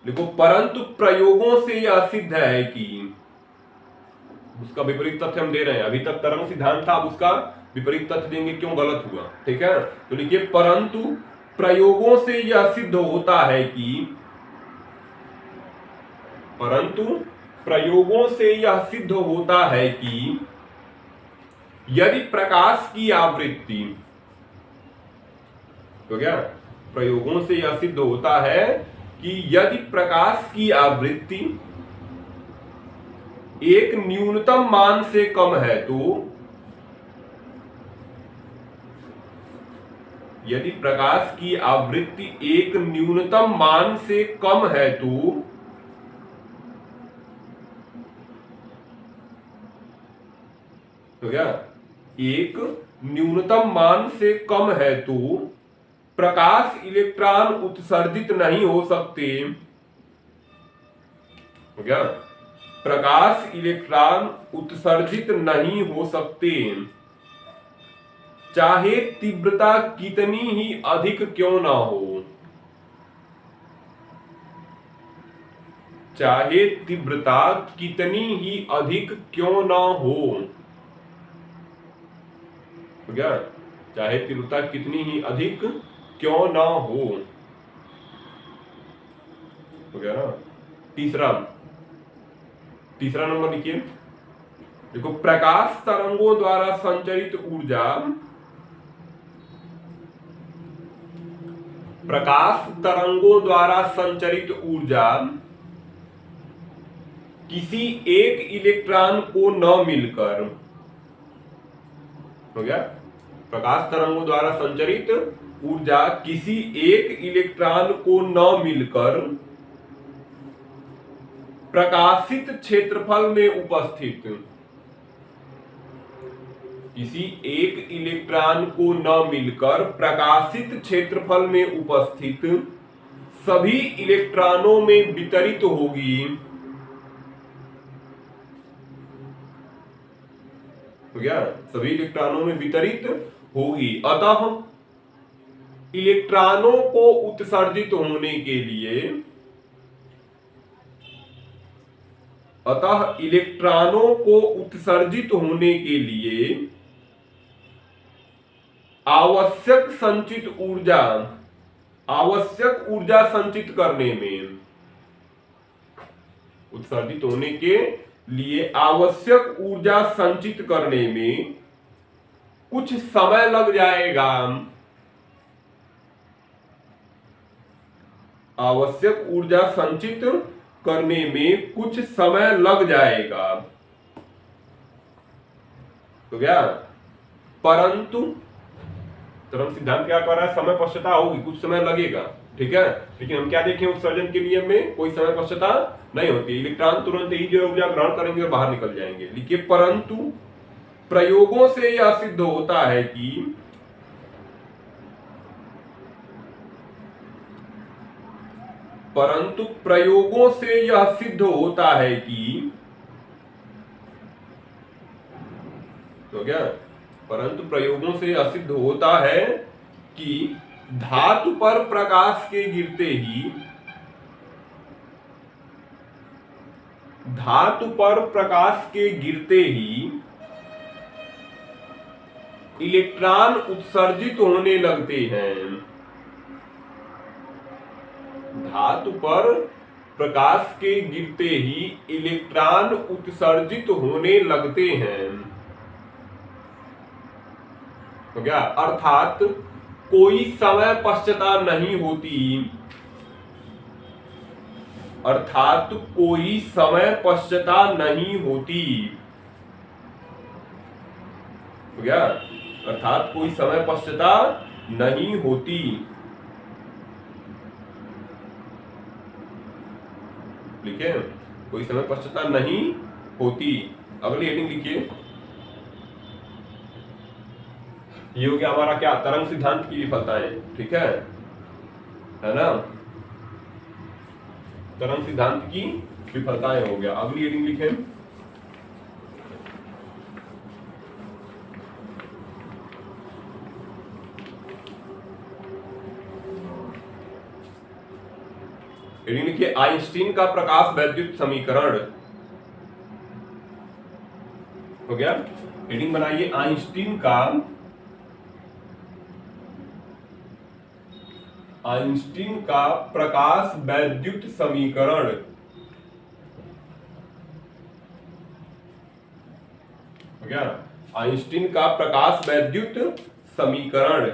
देखो, परंतु प्रयोगों से यह सिद्ध है कि, उसका विपरीत तथ्य हम दे रहे हैं। अभी तक तरंग सिद्धांत था, अब उसका विपरीत तथ्य देंगे क्यों गलत हुआ, ठीक है। तो लिखिए परंतु प्रयोगों से यह सिद्ध होता है कि, परंतु प्रयोगों से यह सिद्ध होता है कि यदि प्रकाश की आवृत्ति, तो क्या प्रयोगों से यह सिद्ध होता है कि यदि प्रकाश की आवृत्ति एक न्यूनतम मान से कम है तो, यदि प्रकाश की आवृत्ति एक न्यूनतम मान से कम है तो क्या एक न्यूनतम मान से कम है तो प्रकाश इलेक्ट्रॉन उत्सर्जित नहीं हो सकते। हो गया? प्रकाश इलेक्ट्रॉन उत्सर्जित नहीं हो सकते, चाहे तीव्रता कितनी ही अधिक क्यों ना हो, चाहे तीव्रता कितनी ही अधिक क्यों ना हो। हो गया? चाहे तीव्रता कितनी ही अधिक क्यों ना हो गया ना। तीसरा, तीसरा नंबर लिखिए, देखो प्रकाश तरंगों द्वारा संचरित ऊर्जा, प्रकाश तरंगों द्वारा संचरित ऊर्जा किसी एक इलेक्ट्रॉन को न मिलकर, हो गया, प्रकाश तरंगों द्वारा संचरित ऊर्जा किसी एक इलेक्ट्रॉन को न मिलकर प्रकाशित क्षेत्रफल में उपस्थित, किसी एक इलेक्ट्रॉन को न मिलकर प्रकाशित क्षेत्रफल में उपस्थित सभी इलेक्ट्रॉनों में वितरित होगी, हो गया, सभी इलेक्ट्रॉनों में वितरित होगी। अतः इलेक्ट्रॉनों को उत्सर्जित होने के लिए, अतः इलेक्ट्रॉनों को उत्सर्जित होने के लिए आवश्यक संचित ऊर्जा, आवश्यक ऊर्जा संचित करने में, उत्सर्जित होने के लिए आवश्यक ऊर्जा संचित करने में कुछ समय लग जाएगा, आवश्यक ऊर्जा संचित करने में कुछ समय लग जाएगा, तो क्या, परंतु तरंग सिद्धांत क्या कर रहा है, समय पश्चता होगी, कुछ समय लगेगा, ठीक है। लेकिन हम क्या देखें, उत्सर्जन के नियम में कोई समय पश्चता नहीं होती, इलेक्ट्रॉन तुरंत ही जो ऊर्जा ग्रहण करेंगे और बाहर निकल जाएंगे। लिखिए, परंतु प्रयोगों से यह सिद्ध होता है कि परंतु प्रयोगों से यह सिद्ध होता है कि, तो क्या, परंतु प्रयोगों से यह सिद्ध होता है कि धातु पर प्रकाश के गिरते ही, धातु पर प्रकाश के गिरते ही इलेक्ट्रॉन उत्सर्जित होने लगते हैं, धातु पर प्रकाश के गिरते ही इलेक्ट्रॉन उत्सर्जित होने लगते हैं, तो क्या, अर्थात कोई समय पश्चता नहीं होती, अर्थात कोई समय पश्चता नहीं होती, तो क्या, अर्थात कोई समय पश्चता नहीं होती। लिखे, कोई समय पश्चता नहीं होती। अगली हेडिंग लिखिए, ये हो गया हमारा क्या, तरंग सिद्धांत की विफलताएं, ठीक है ना, तरंग सिद्धांत की विफलताएं हो गया। अगली हेडिंग लिखें, हेडिंग लिखिए, आइंस्टीन का प्रकाश वैद्युत समीकरण, हो गया। हेडिंग बनाइए, आइंस्टीन का प्रकाश वैद्युत समीकरण, हो गया, आइंस्टीन का प्रकाश वैद्युत समीकरण।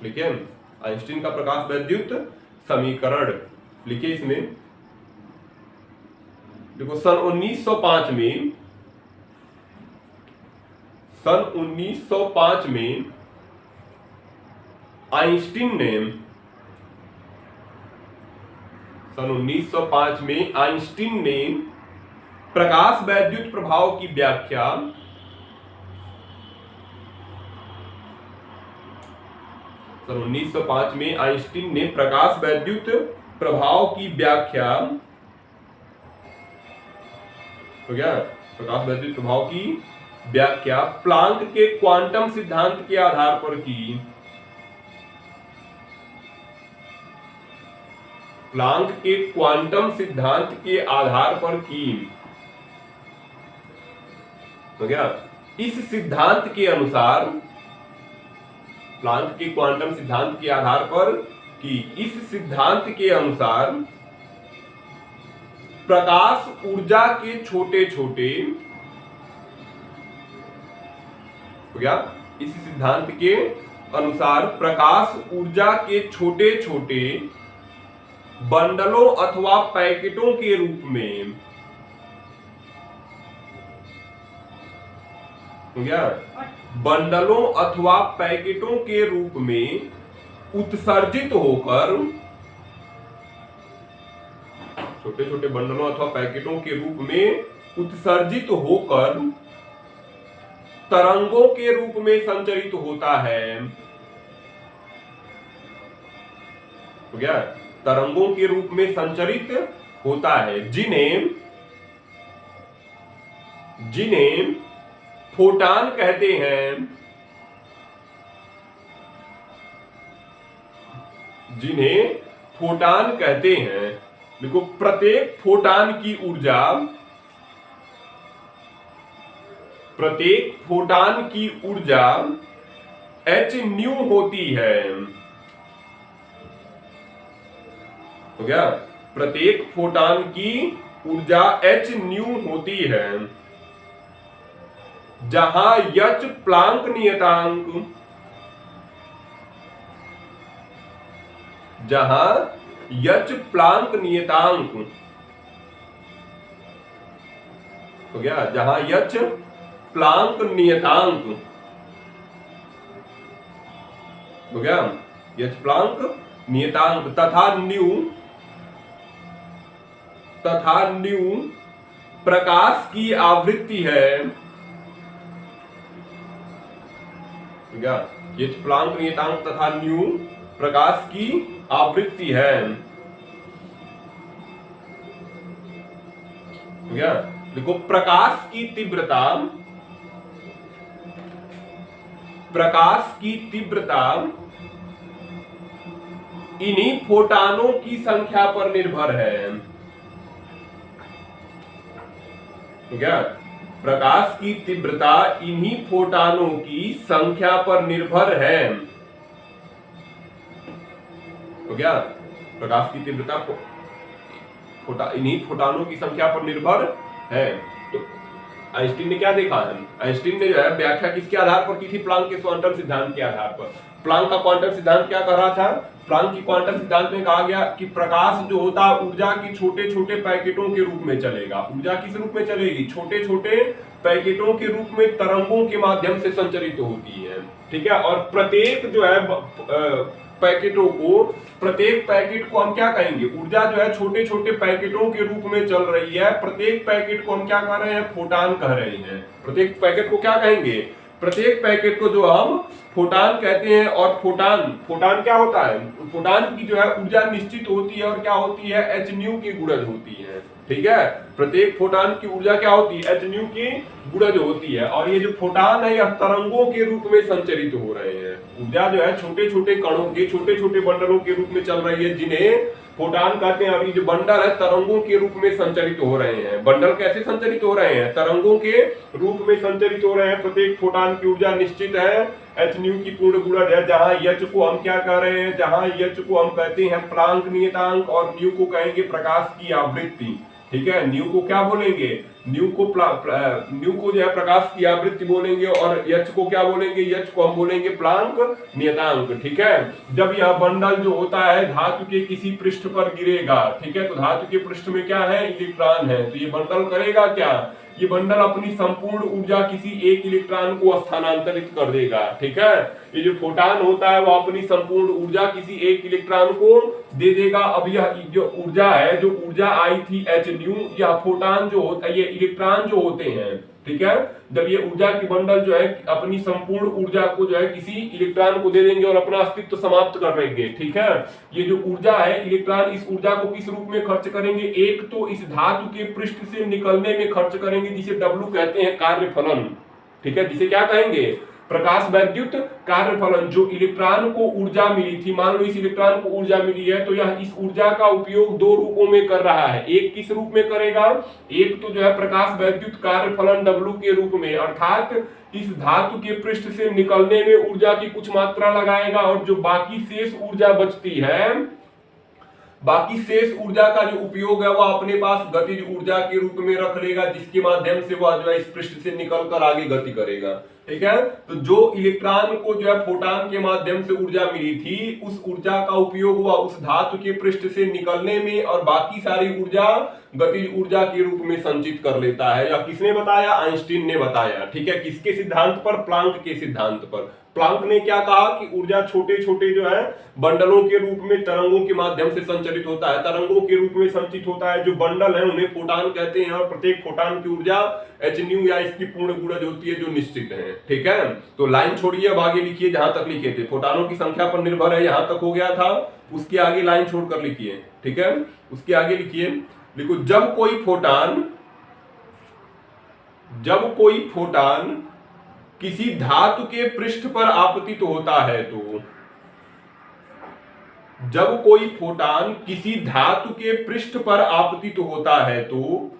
लिखिए, आइंस्टीन का प्रकाश वैद्युत समीकरण लिखिए। इसमें देखो, सन 1905 में, सन 1905 में आइंस्टीन ने, सन 1905 में आइंस्टीन ने प्रकाश वैद्युत प्रभाव की व्याख्या, सन 1905 में आइंस्टीन ने प्रकाश वैद्युत प्रभाव की व्याख्या, हो गया, प्रकाश वैद्युत प्रभाव की व्याख्या प्लांक के क्वांटम सिद्धांत के आधार पर की, प्लांक के क्वांटम सिद्धांत के आधार पर की, हो गया। इस सिद्धांत के अनुसार, प्लांक के क्वांटम सिद्धांत के आधार पर कि इस सिद्धांत के अनुसार प्रकाश ऊर्जा के छोटे छोटे हो गया, इस सिद्धांत के अनुसार प्रकाश ऊर्जा के छोटे छोटे बंडलों अथवा पैकेटों के रूप में हो गया, बंडलों अथवा पैकेटों के रूप में उत्सर्जित होकर, छोटे छोटे बंडलों अथवा पैकेटों के रूप में उत्सर्जित होकर तरंगों के रूप में संचरित होता है। हो गया, तरंगों के रूप में संचरित होता है, जिन्हें फोटान कहते हैं, जिन्हें फोटान कहते हैं। देखो, प्रत्येक फोटान की ऊर्जा, प्रत्येक फोटान की ऊर्जा h न्यू होती है। हो गया, प्रत्येक फोटान की ऊर्जा h न्यू होती है, जहां h प्लांक नियतांक, जहां h प्लांक नियतांक, हो गया, जहां h प्लांक नियतांक, हो गया, h प्लांक नियतांक तथा न्यू प्रकाश की आवृत्ति है। हो गया, h प्लांक नियतांक तथा न्यू प्रकाश की आवृत्ति है। हो गया, देखो, प्रकाश की तीव्रता, प्रकाश की तीव्रता इन्हीं फोटानों की संख्या पर निर्भर है। हो गया, प्रकाश की तीव्रता इन्हीं फोटानों की संख्या पर निर्भर है। हो गया, प्रकाश की तीव्रता इन्हीं फोटानों की संख्या पर निर्भर है। तो आइंस्टीन ने क्या देखा है? आइंस्टीन ने जो है व्याख्या किसके आधार पर की थी? प्लांक के क्वांटम सिद्धांत के आधार पर। प्लांक का क्वांटम सिद्धांत क्या कर रहा था? प्लांक की क्वांटम सिद्धांत में कहा गया कि प्रकाश जो होता है ऊर्जा की छोटे छोटे पैकेटों के रूप में चलेगा। ऊर्जा किस रूप में चलेगी? छोटे छोटे पैकेटों के रूप में तरंगों के माध्यम से संचरित होती है। ठीक है, और प्रत्येक जो है पैकेटों को, प्रत्येक पैकेट को हम क्या कहेंगे? ऊर्जा जो है छोटे छोटे पैकेटों के रूप में चल रही है। प्रत्येक पैकेट को हम क्या कह रहे हैं? फोटान कह रहे हैं। प्रत्येक पैकेट को क्या कहेंगे? प्रत्येक पैकेट को जो हम फोटान कहते हैं। और फोटान क्या होता है? फोटान की जो है ऊर्जा निश्चित होती है और क्या होती है? h न्यू की गुणज होती है। ठीक है, प्रत्येक फोटान की ऊर्जा क्या होती है? h न्यू की गुणज होती है। और ये जो फोटान है यह तरंगों के रूप में संचरित हो रहे हैं। ऊर्जा जो है छोटे छोटे कणों के, छोटे छोटे बंडलों के रूप में चल रही है, जिन्हें फोटान कहते हैं। और ये जो बंडल है तरंगों के रूप में संचरित हो रहे हैं। बंडल कैसे संचरित हो रहे हैं? तरंगों के रूप में संचरित हो रहे हैं। प्रत्येक फोटान की ऊर्जा निश्चित है, h न्यू की पूर्ण गुणज है। जहां h को हम क्या कह रहे हैं? जहां h को हम कहते हैं प्लांक नियतांक और न्यू को कहेंगे प्रकाश की आवृत्ति। ठीक है, न्यू को क्या बोलेंगे? न्यू को जो है प्रकाश की आवृत्ति बोलेंगे। और h को क्या बोलेंगे? h को हम बोलेंगे प्लांक नियतांक। ठीक है, जब यह बंडल जो होता है धातु के किसी पृष्ठ पर गिरेगा, ठीक है, तो धातु के पृष्ठ में क्या है? इलेक्ट्रॉन है। तो ये बंडल करेगा क्या? ये बंडल अपनी संपूर्ण ऊर्जा किसी एक इलेक्ट्रॉन को स्थानांतरित कर देगा। ठीक है, ये जो फोटान होता है वो अपनी संपूर्ण ऊर्जा किसी एक इलेक्ट्रॉन को दे देगा। अब यह जो ऊर्जा है, जो ऊर्जा आई थी h न्यू, यह फोटान जो होता है, ये इलेक्ट्रॉन जो होते हैं, ठीक है, जब ये ऊर्जा की बंडल जो है अपनी संपूर्ण ऊर्जा को जो है किसी इलेक्ट्रॉन को दे देंगे और अपना अस्तित्व समाप्त कर देंगे। ठीक है, ये जो ऊर्जा है, इलेक्ट्रॉन इस ऊर्जा को किस रूप में खर्च करेंगे? एक तो इस धातु के पृष्ठ से निकलने में खर्च करेंगे, जिसे W कहते हैं कार्यफलन। ठीक है, जिसे क्या कहेंगे? प्रकाश वैद्युत कार्यफलन, जो इलेक्ट्रॉन को ऊर्जा मिली थी, मान लो इस इलेक्ट्रॉन को ऊर्जा मिली है, तो यह इस ऊर्जा का उपयोग दो रूपों में कर रहा है। एक किस रूप में करेगा, एक तो जो है प्रकाश वैद्युत कार्यफलन W के रूप में, अर्थात इस धातु के पृष्ठ से निकलने में ऊर्जा की कुछ मात्रा लगाएगा, और जो बाकी शेष ऊर्जा बचती है, बाकी शेष ऊर्जा का जो उपयोग है वह अपने पास गतिज ऊर्जा के रूप में रख लेगा, जिसके माध्यम से वह जो है इस पृष्ठ से निकलकर आगे गति करेगा। ठीक है, तो जो इलेक्ट्रॉन को जो है फोटॉन के माध्यम से ऊर्जा मिली थी, उस ऊर्जा का उपयोग हुआ उस धातु के पृष्ठ से निकलने में, और बाकी सारी ऊर्जा गतिज ऊर्जा के रूप में संचित कर लेता है। या किसने बताया, आइंस्टीन ने बताया। ठीक है, किसके सिद्धांत पर, प्लांक के सिद्धांत पर। प्लांक ने क्या कहा कि ऊर्जा छोटे छोटे जो है बंडलों के रूप में तरंगों के माध्यम से संचरित होता है, तरंगों के रूप में संचित होता है। जो बंडल है उन्हें फोटॉन कहते हैं, और प्रत्येक फोटॉन की ऊर्जा hν या इसकी पूर्ण गुणज होती है, जो निश्चित है। ठीक है, तो लाइन छोड़िए, अब आगे लिखिए जहां तक लिखे थे। फोटॉनों की संख्या पर निर्भर है, यहां तक हो गया था, उसके आगे लाइन छोड़कर लिखिए। ठीक है, उसके आगे लिखिए, लिखो जब कोई फोटॉन किसी धातु के पृष्ठ पर आपतित होता है, तो जब कोई फोटॉन किसी धातु के पृष्ठ पर आपतित होता है, तो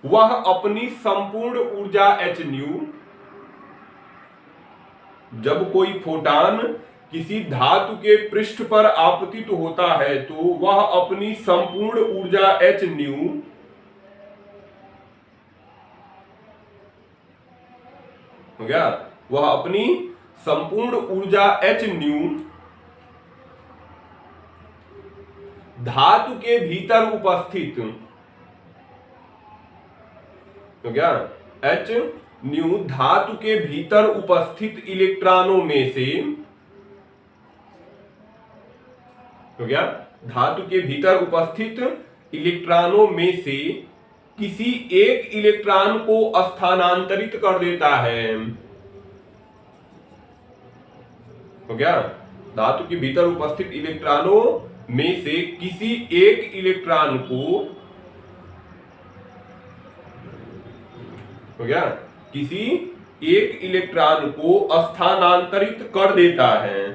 वह अपनी संपूर्ण ऊर्जा hν, जब कोई फोटॉन किसी धातु के पृष्ठ पर आपतित होता है, तो वह अपनी संपूर्ण ऊर्जा hν हो गया, वह अपनी संपूर्ण ऊर्जा hν धातु के भीतर उपस्थित, हो गया, hν धातु के भीतर उपस्थित इलेक्ट्रॉनों में से, हो गया, धातु के भीतर उपस्थित इलेक्ट्रॉनों में से किसी एक इलेक्ट्रॉन को स्थानांतरित कर देता है। हो गया, धातु के भीतर उपस्थित इलेक्ट्रॉनों में से किसी एक इलेक्ट्रॉन को, हो गया, किसी एक इलेक्ट्रॉन को स्थानांतरित कर देता है।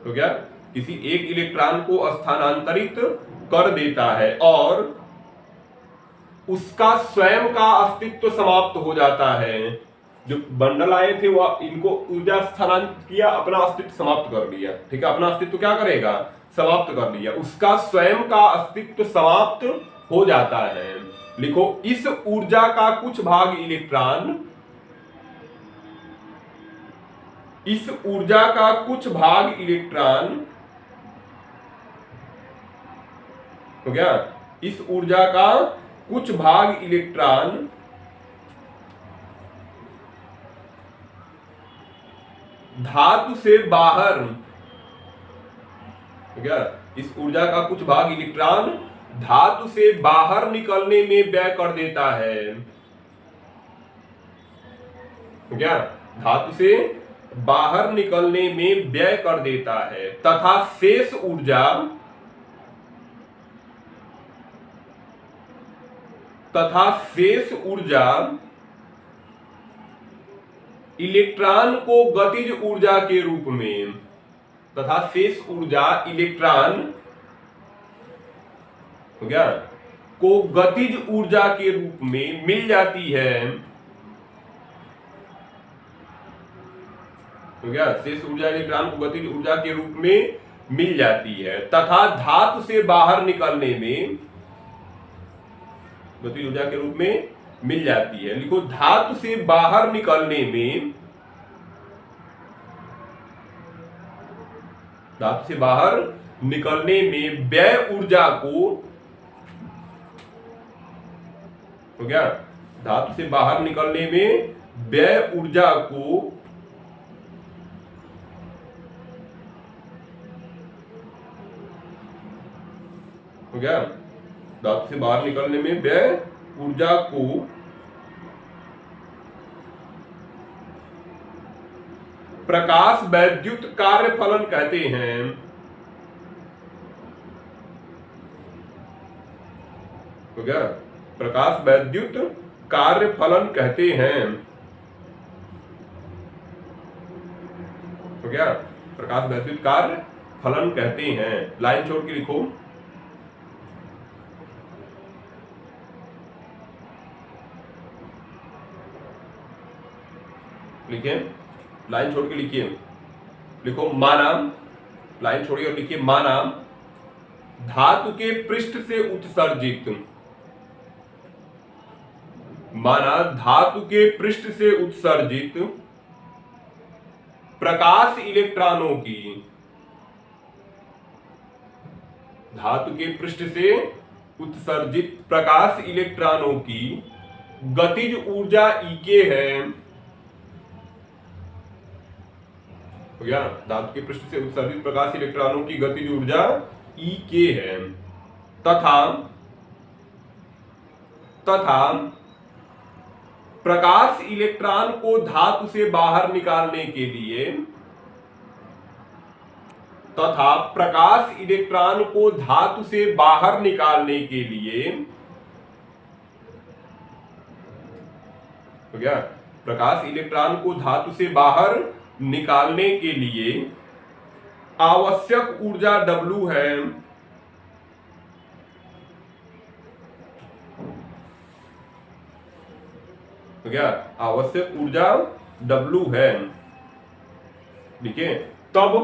हो गया, किसी एक इलेक्ट्रॉन को स्थानांतरित कर देता है, और उसका स्वयं का अस्तित्व समाप्त हो जाता है। जो बंडल आए थे वह इनको ऊर्जा स्थानांतरित किया, अपना अस्तित्व समाप्त कर लिया। ठीक है, अपना अस्तित्व क्या करेगा, समाप्त कर लिया, उसका स्वयं का अस्तित्व समाप्त हो जाता है। लिखो, इस ऊर्जा का कुछ भाग इलेक्ट्रॉन, इस ऊर्जा का कुछ भाग इलेक्ट्रॉन, हो गया, इस ऊर्जा का कुछ भाग इलेक्ट्रॉन धातु से बाहर, हो गया, इस ऊर्जा का कुछ भाग इलेक्ट्रॉन धातु से बाहर निकलने में व्यय कर देता है। हो गया, धातु से बाहर निकलने में व्यय कर देता है, तथा शेष ऊर्जा, इलेक्ट्रॉन को गतिज ऊर्जा के रूप में, तथा शेष ऊर्जा इलेक्ट्रॉन, हो गया, को गतिज ऊर्जा के रूप में मिल जाती है। हो गया, शेष ऊर्जा इलेक्ट्रॉन को गतिज ऊर्जा के रूप में मिल जाती है, तथा धातु से बाहर निकलने में गतिज ऊर्जा के रूप में मिल जाती है। लिखो, धातु से बाहर निकलने में, धातु से बाहर निकलने में व्यय ऊर्जा को, हो गया, धातु से बाहर निकलने में व्यय ऊर्जा को, हो गया, धातु से बाहर निकलने में व्यय ऊर्जा को प्रकाश वैद्युत कार्यफलन कहते हैं। हो गया, प्रकाश वैद्युत कार्य फलन कहते हैं। तो क्या प्रकाश वैद्युत कार्य फलन कहते हैं। लाइन छोड़ के लिखो। लिखिए, लाइन छोड़ के लिखिए, लिखो माना, लाइन छोड़िए और लिखिए माना धातु के पृष्ठ से उत्सर्जित, माना धातु के पृष्ठ से उत्सर्जित प्रकाश इलेक्ट्रॉनों की, धातु के पृष्ठ से उत्सर्जित प्रकाश इलेक्ट्रॉनों की गतिज ऊर्जा ईके है। हो गया, धातु के पृष्ठ से उत्सर्जित प्रकाश इलेक्ट्रॉनों की गतिज ऊर्जा ईके है। तथा प्रकाश इलेक्ट्रॉन को धातु से बाहर निकालने के लिए, तथा प्रकाश इलेक्ट्रॉन को धातु से बाहर निकालने के लिए, हो गया, प्रकाश इलेक्ट्रॉन को धातु से बाहर निकालने के लिए आवश्यक ऊर्जा W है। तो क्या आवश्यक ऊर्जा W है। देखिए, तब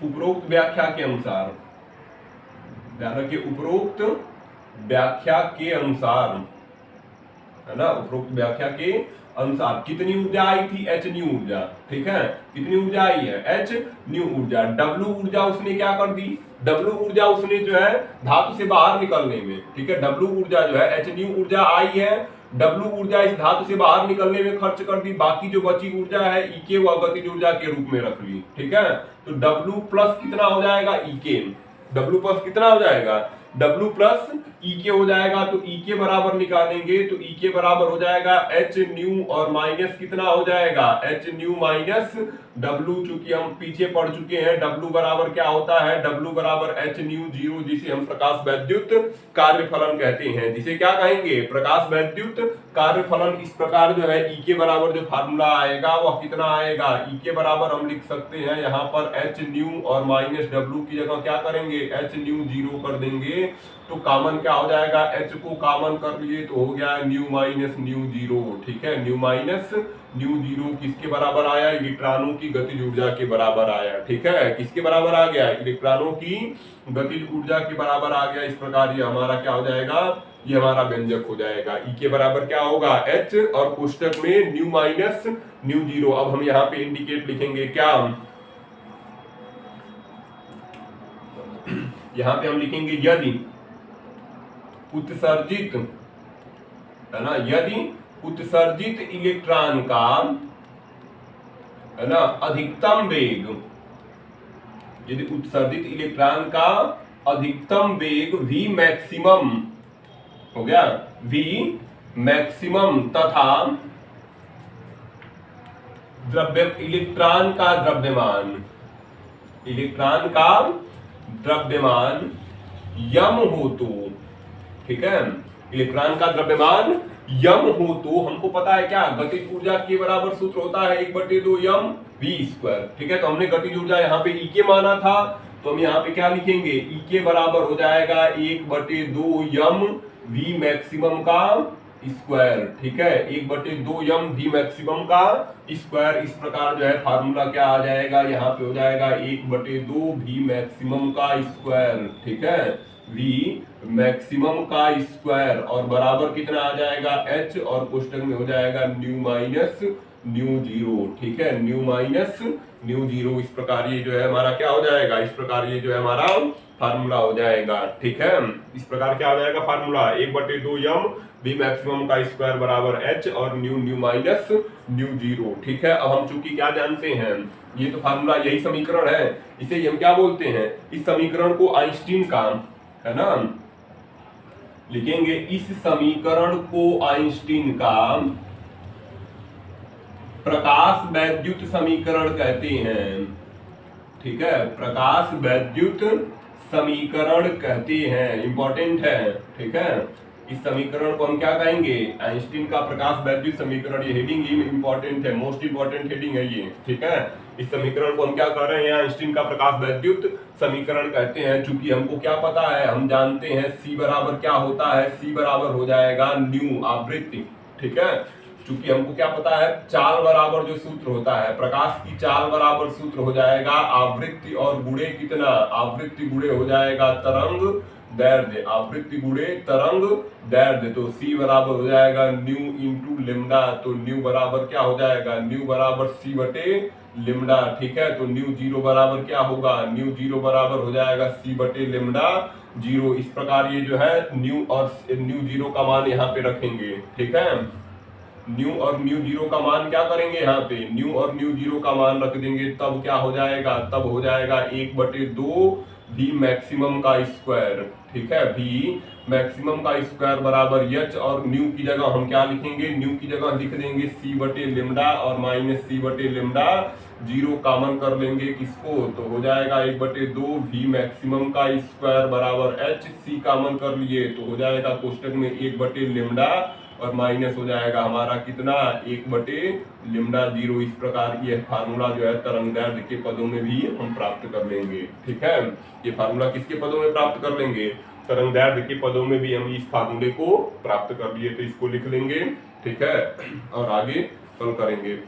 उपरोक्त व्याख्या के अनुसार, ध्यान रखिए, उपरोक्त व्याख्या के अनुसार, है ना, उपरोक्त व्याख्या के अनुसार कितनी ऊर्जा आई थी? h न्यू ऊर्जा। ठीक है, कितनी ऊर्जा आई है? h न्यू ऊर्जा। W ऊर्जा उसने क्या कर दी? W ऊर्जा उसने जो है धातु से बाहर निकलने में, ठीक है, W ऊर्जा जो है h न्यू ऊर्जा आई है, W ऊर्जा इस धातु से बाहर निकलने में खर्च कर दी। बाकी जो बची ऊर्जा है ईके व गतिज ऊर्जा के रूप में रख ली। ठीक है, तो W प्लस कितना हो जाएगा? ईके। W प्लस कितना हो जाएगा? W प्लस ईके हो जाएगा। तो ईके बराबर निकालेंगे तो ईके बराबर हो जाएगा h न्यू और माइनस कितना हो जाएगा? h new minus W। चूंकि हम पीछे पढ़ चुके हैं W बराबर क्या होता है? W बराबर h न्यू 0, जिसे हम प्रकाश वैद्युत कार्य फलन कहते हैं। जिसे क्या कहेंगे? प्रकाश वैद्युत कार्य फलन। इस प्रकार जो है ईके बराबर जो फार्मूला आएगा वह कितना आएगा? ईके बराबर हम लिख सकते हैं यहाँ पर h न्यू और माइनस W की जगह क्या करेंगे? h न्यू 0 कर देंगे तो कॉमन क्या हो जाएगा? h को कॉमन कर लिए तो हो गया न्यू माइनस न्यू 0। ठीक है, न्यू माइनस न्यू 0 किसके बराबर आया? इलेक्ट्रॉनों की गतिज ऊर्जा के बराबर आया। ठीक है, किसके बराबर आ गया? इलेक्ट्रॉनों की गतिज ऊर्जा के बराबर आ गया। इस प्रकार ये हमारा क्या हो जाएगा? ये हमारा व्यंजक हो जाएगा। ई के बराबर क्या होगा? h और कोष्टक में न्यू माइनस न्यू 0। अब हम यहाँ पे इंडिकेट लिखेंगे क्या? यहाँ पे हम लिखेंगे यदि उत्सर्जित, है ना, यदि उत्सर्जित इलेक्ट्रॉन का, है ना, अधिकतम वेग, यदि उत्सर्जित इलेक्ट्रॉन का अधिकतम वेग v मैक्सिमम हो गया, v मैक्सिमम, तथा इलेक्ट्रॉन का द्रव्यमान, इलेक्ट्रॉन का द्रव्यमान यम हो तो, ठीक है, इलेक्ट्रॉन का द्रव्यमान यम हो तो हमको पता है क्या? गतिज ऊर्जा के बराबर सूत्र होता है 1/2 यम v स्क्वायर। ठीक है, तो हमने गतिज ऊर्जा यहाँ पे ई के माना था तो हम यहाँ पे क्या लिखेंगे? ई के बराबर हो जाएगा 1/2 यम v मैक्सिमम का स्क्वायर। ठीक है, 1/2 यम v मैक्सिमम का स्क्वायर। इस प्रकार जो है फार्मूला क्या आ जाएगा? यहाँ पे हो जाएगा 1/2 v मैक्सिमम का स्क्वायर। ठीक है, v मैक्सिमम का स्क्वायर और बराबर कितना आ जाएगा? h और कोष्टक में हो जाएगा न्यू माइनस न्यू 0। ठीक है, न्यू माइनस न्यू 0। इस प्रकार ये जो है हमारा क्या हो जाएगा? इस प्रकार ये जो है हमारा फार्मूला हो जाएगा। ठीक है, इस प्रकार क्या हो जाएगा फार्मूला? 1/2 यम v मैक्सिमम का स्क्वायर बराबर h और न्यू माइनस न्यू 0। ठीक है, अब हम चूंकि क्या जानते हैं, ये तो फार्मूला, यही समीकरण है, इसे हम क्या बोलते हैं? इस समीकरण को आइंस्टीन का, है ना, लिखेंगे इस समीकरण को आइंस्टीन का प्रकाश वैद्युत समीकरण कहते हैं। ठीक है, प्रकाश वैद्युत समीकरण कहते हैं, इंपॉर्टेंट है। ठीक है, इस समीकरण को हम क्या कहेंगे, आइंस्टीन का प्रकाश वैद्युत समीकरण। ये हेडिंग ही इंपॉर्टेंट है, मोस्ट इंपॉर्टेंट हेडिंग है ये। ठीक है, इस समीकरण को हम क्या कर रहे हैं, आइंस्टीन का प्रकाश वैद्युत समीकरण कहते हैं। चूंकि हमको क्या पता है, हम जानते हैं C बराबर क्या होता है, C बराबर हो जाएगा न्यू आवृत्ति। ठीक है, चूंकि हमको क्या पता है, चाल बराबर जो सूत्र होता है, प्रकाश की चाल बराबर सूत्र हो जाएगा आवृत्ति और गुणे कितना, आवृत्ति गुणे हो जाएगा तरंग दैर्ध्य, आवृत्ति गुणे तरंग दैर्ध्य। तो C बराबर हो जाएगा न्यू इंटू लेमडा। तो न्यू बराबर क्या हो जाएगा, न्यू बराबर C बटे लेमडा। ठीक है, तो न्यू जीरो बराबर क्या होगा, न्यू जीरो बराबर हो जाएगा C बटे लेमडा जीरो। इस प्रकार ये जो है न्यू और न्यू जीरो का मान यहाँ पे रखेंगे। ठीक है, न्यू और न्यू जीरो का मान क्या करेंगे, यहाँ पे न्यू और न्यू जीरो का मान रख देंगे। तब क्या हो जाएगा, तब हो जाएगा 1/2 V मैक्सिमम का स्क्वायर। ठीक है, V मैक्सिमम का स्क्वायर बराबर H, और न्यू की जगह हम क्या लिखेंगे, न्यू की जगह लिख देंगे C बटे लेमडा और माइनस C बटे लेमडा। जीरो कॉमन कर लेंगे किसको, तो हो जाएगा 1/2 V मैक्सिमम का स्क्वायर बराबर H। C कॉमन कर लिए तो हो जाएगा कोष्टक में 1 बटे लेमडा और माइनस हो जाएगा हमारा कितना, 1 बटे लेमडा जीरो। इस प्रकार ये फार्मूला जो है तरंग दैर्ध्य के पदों में भी हम प्राप्त कर लेंगे। ठीक है, ये फार्मूला किसके पदों में प्राप्त कर लेंगे, तरंग दैर्ध्य के पदों में भी हम इस फार्मूले को प्राप्त कर लिए, तो इसको लिख लेंगे। ठीक है, और आगे कल करेंगे।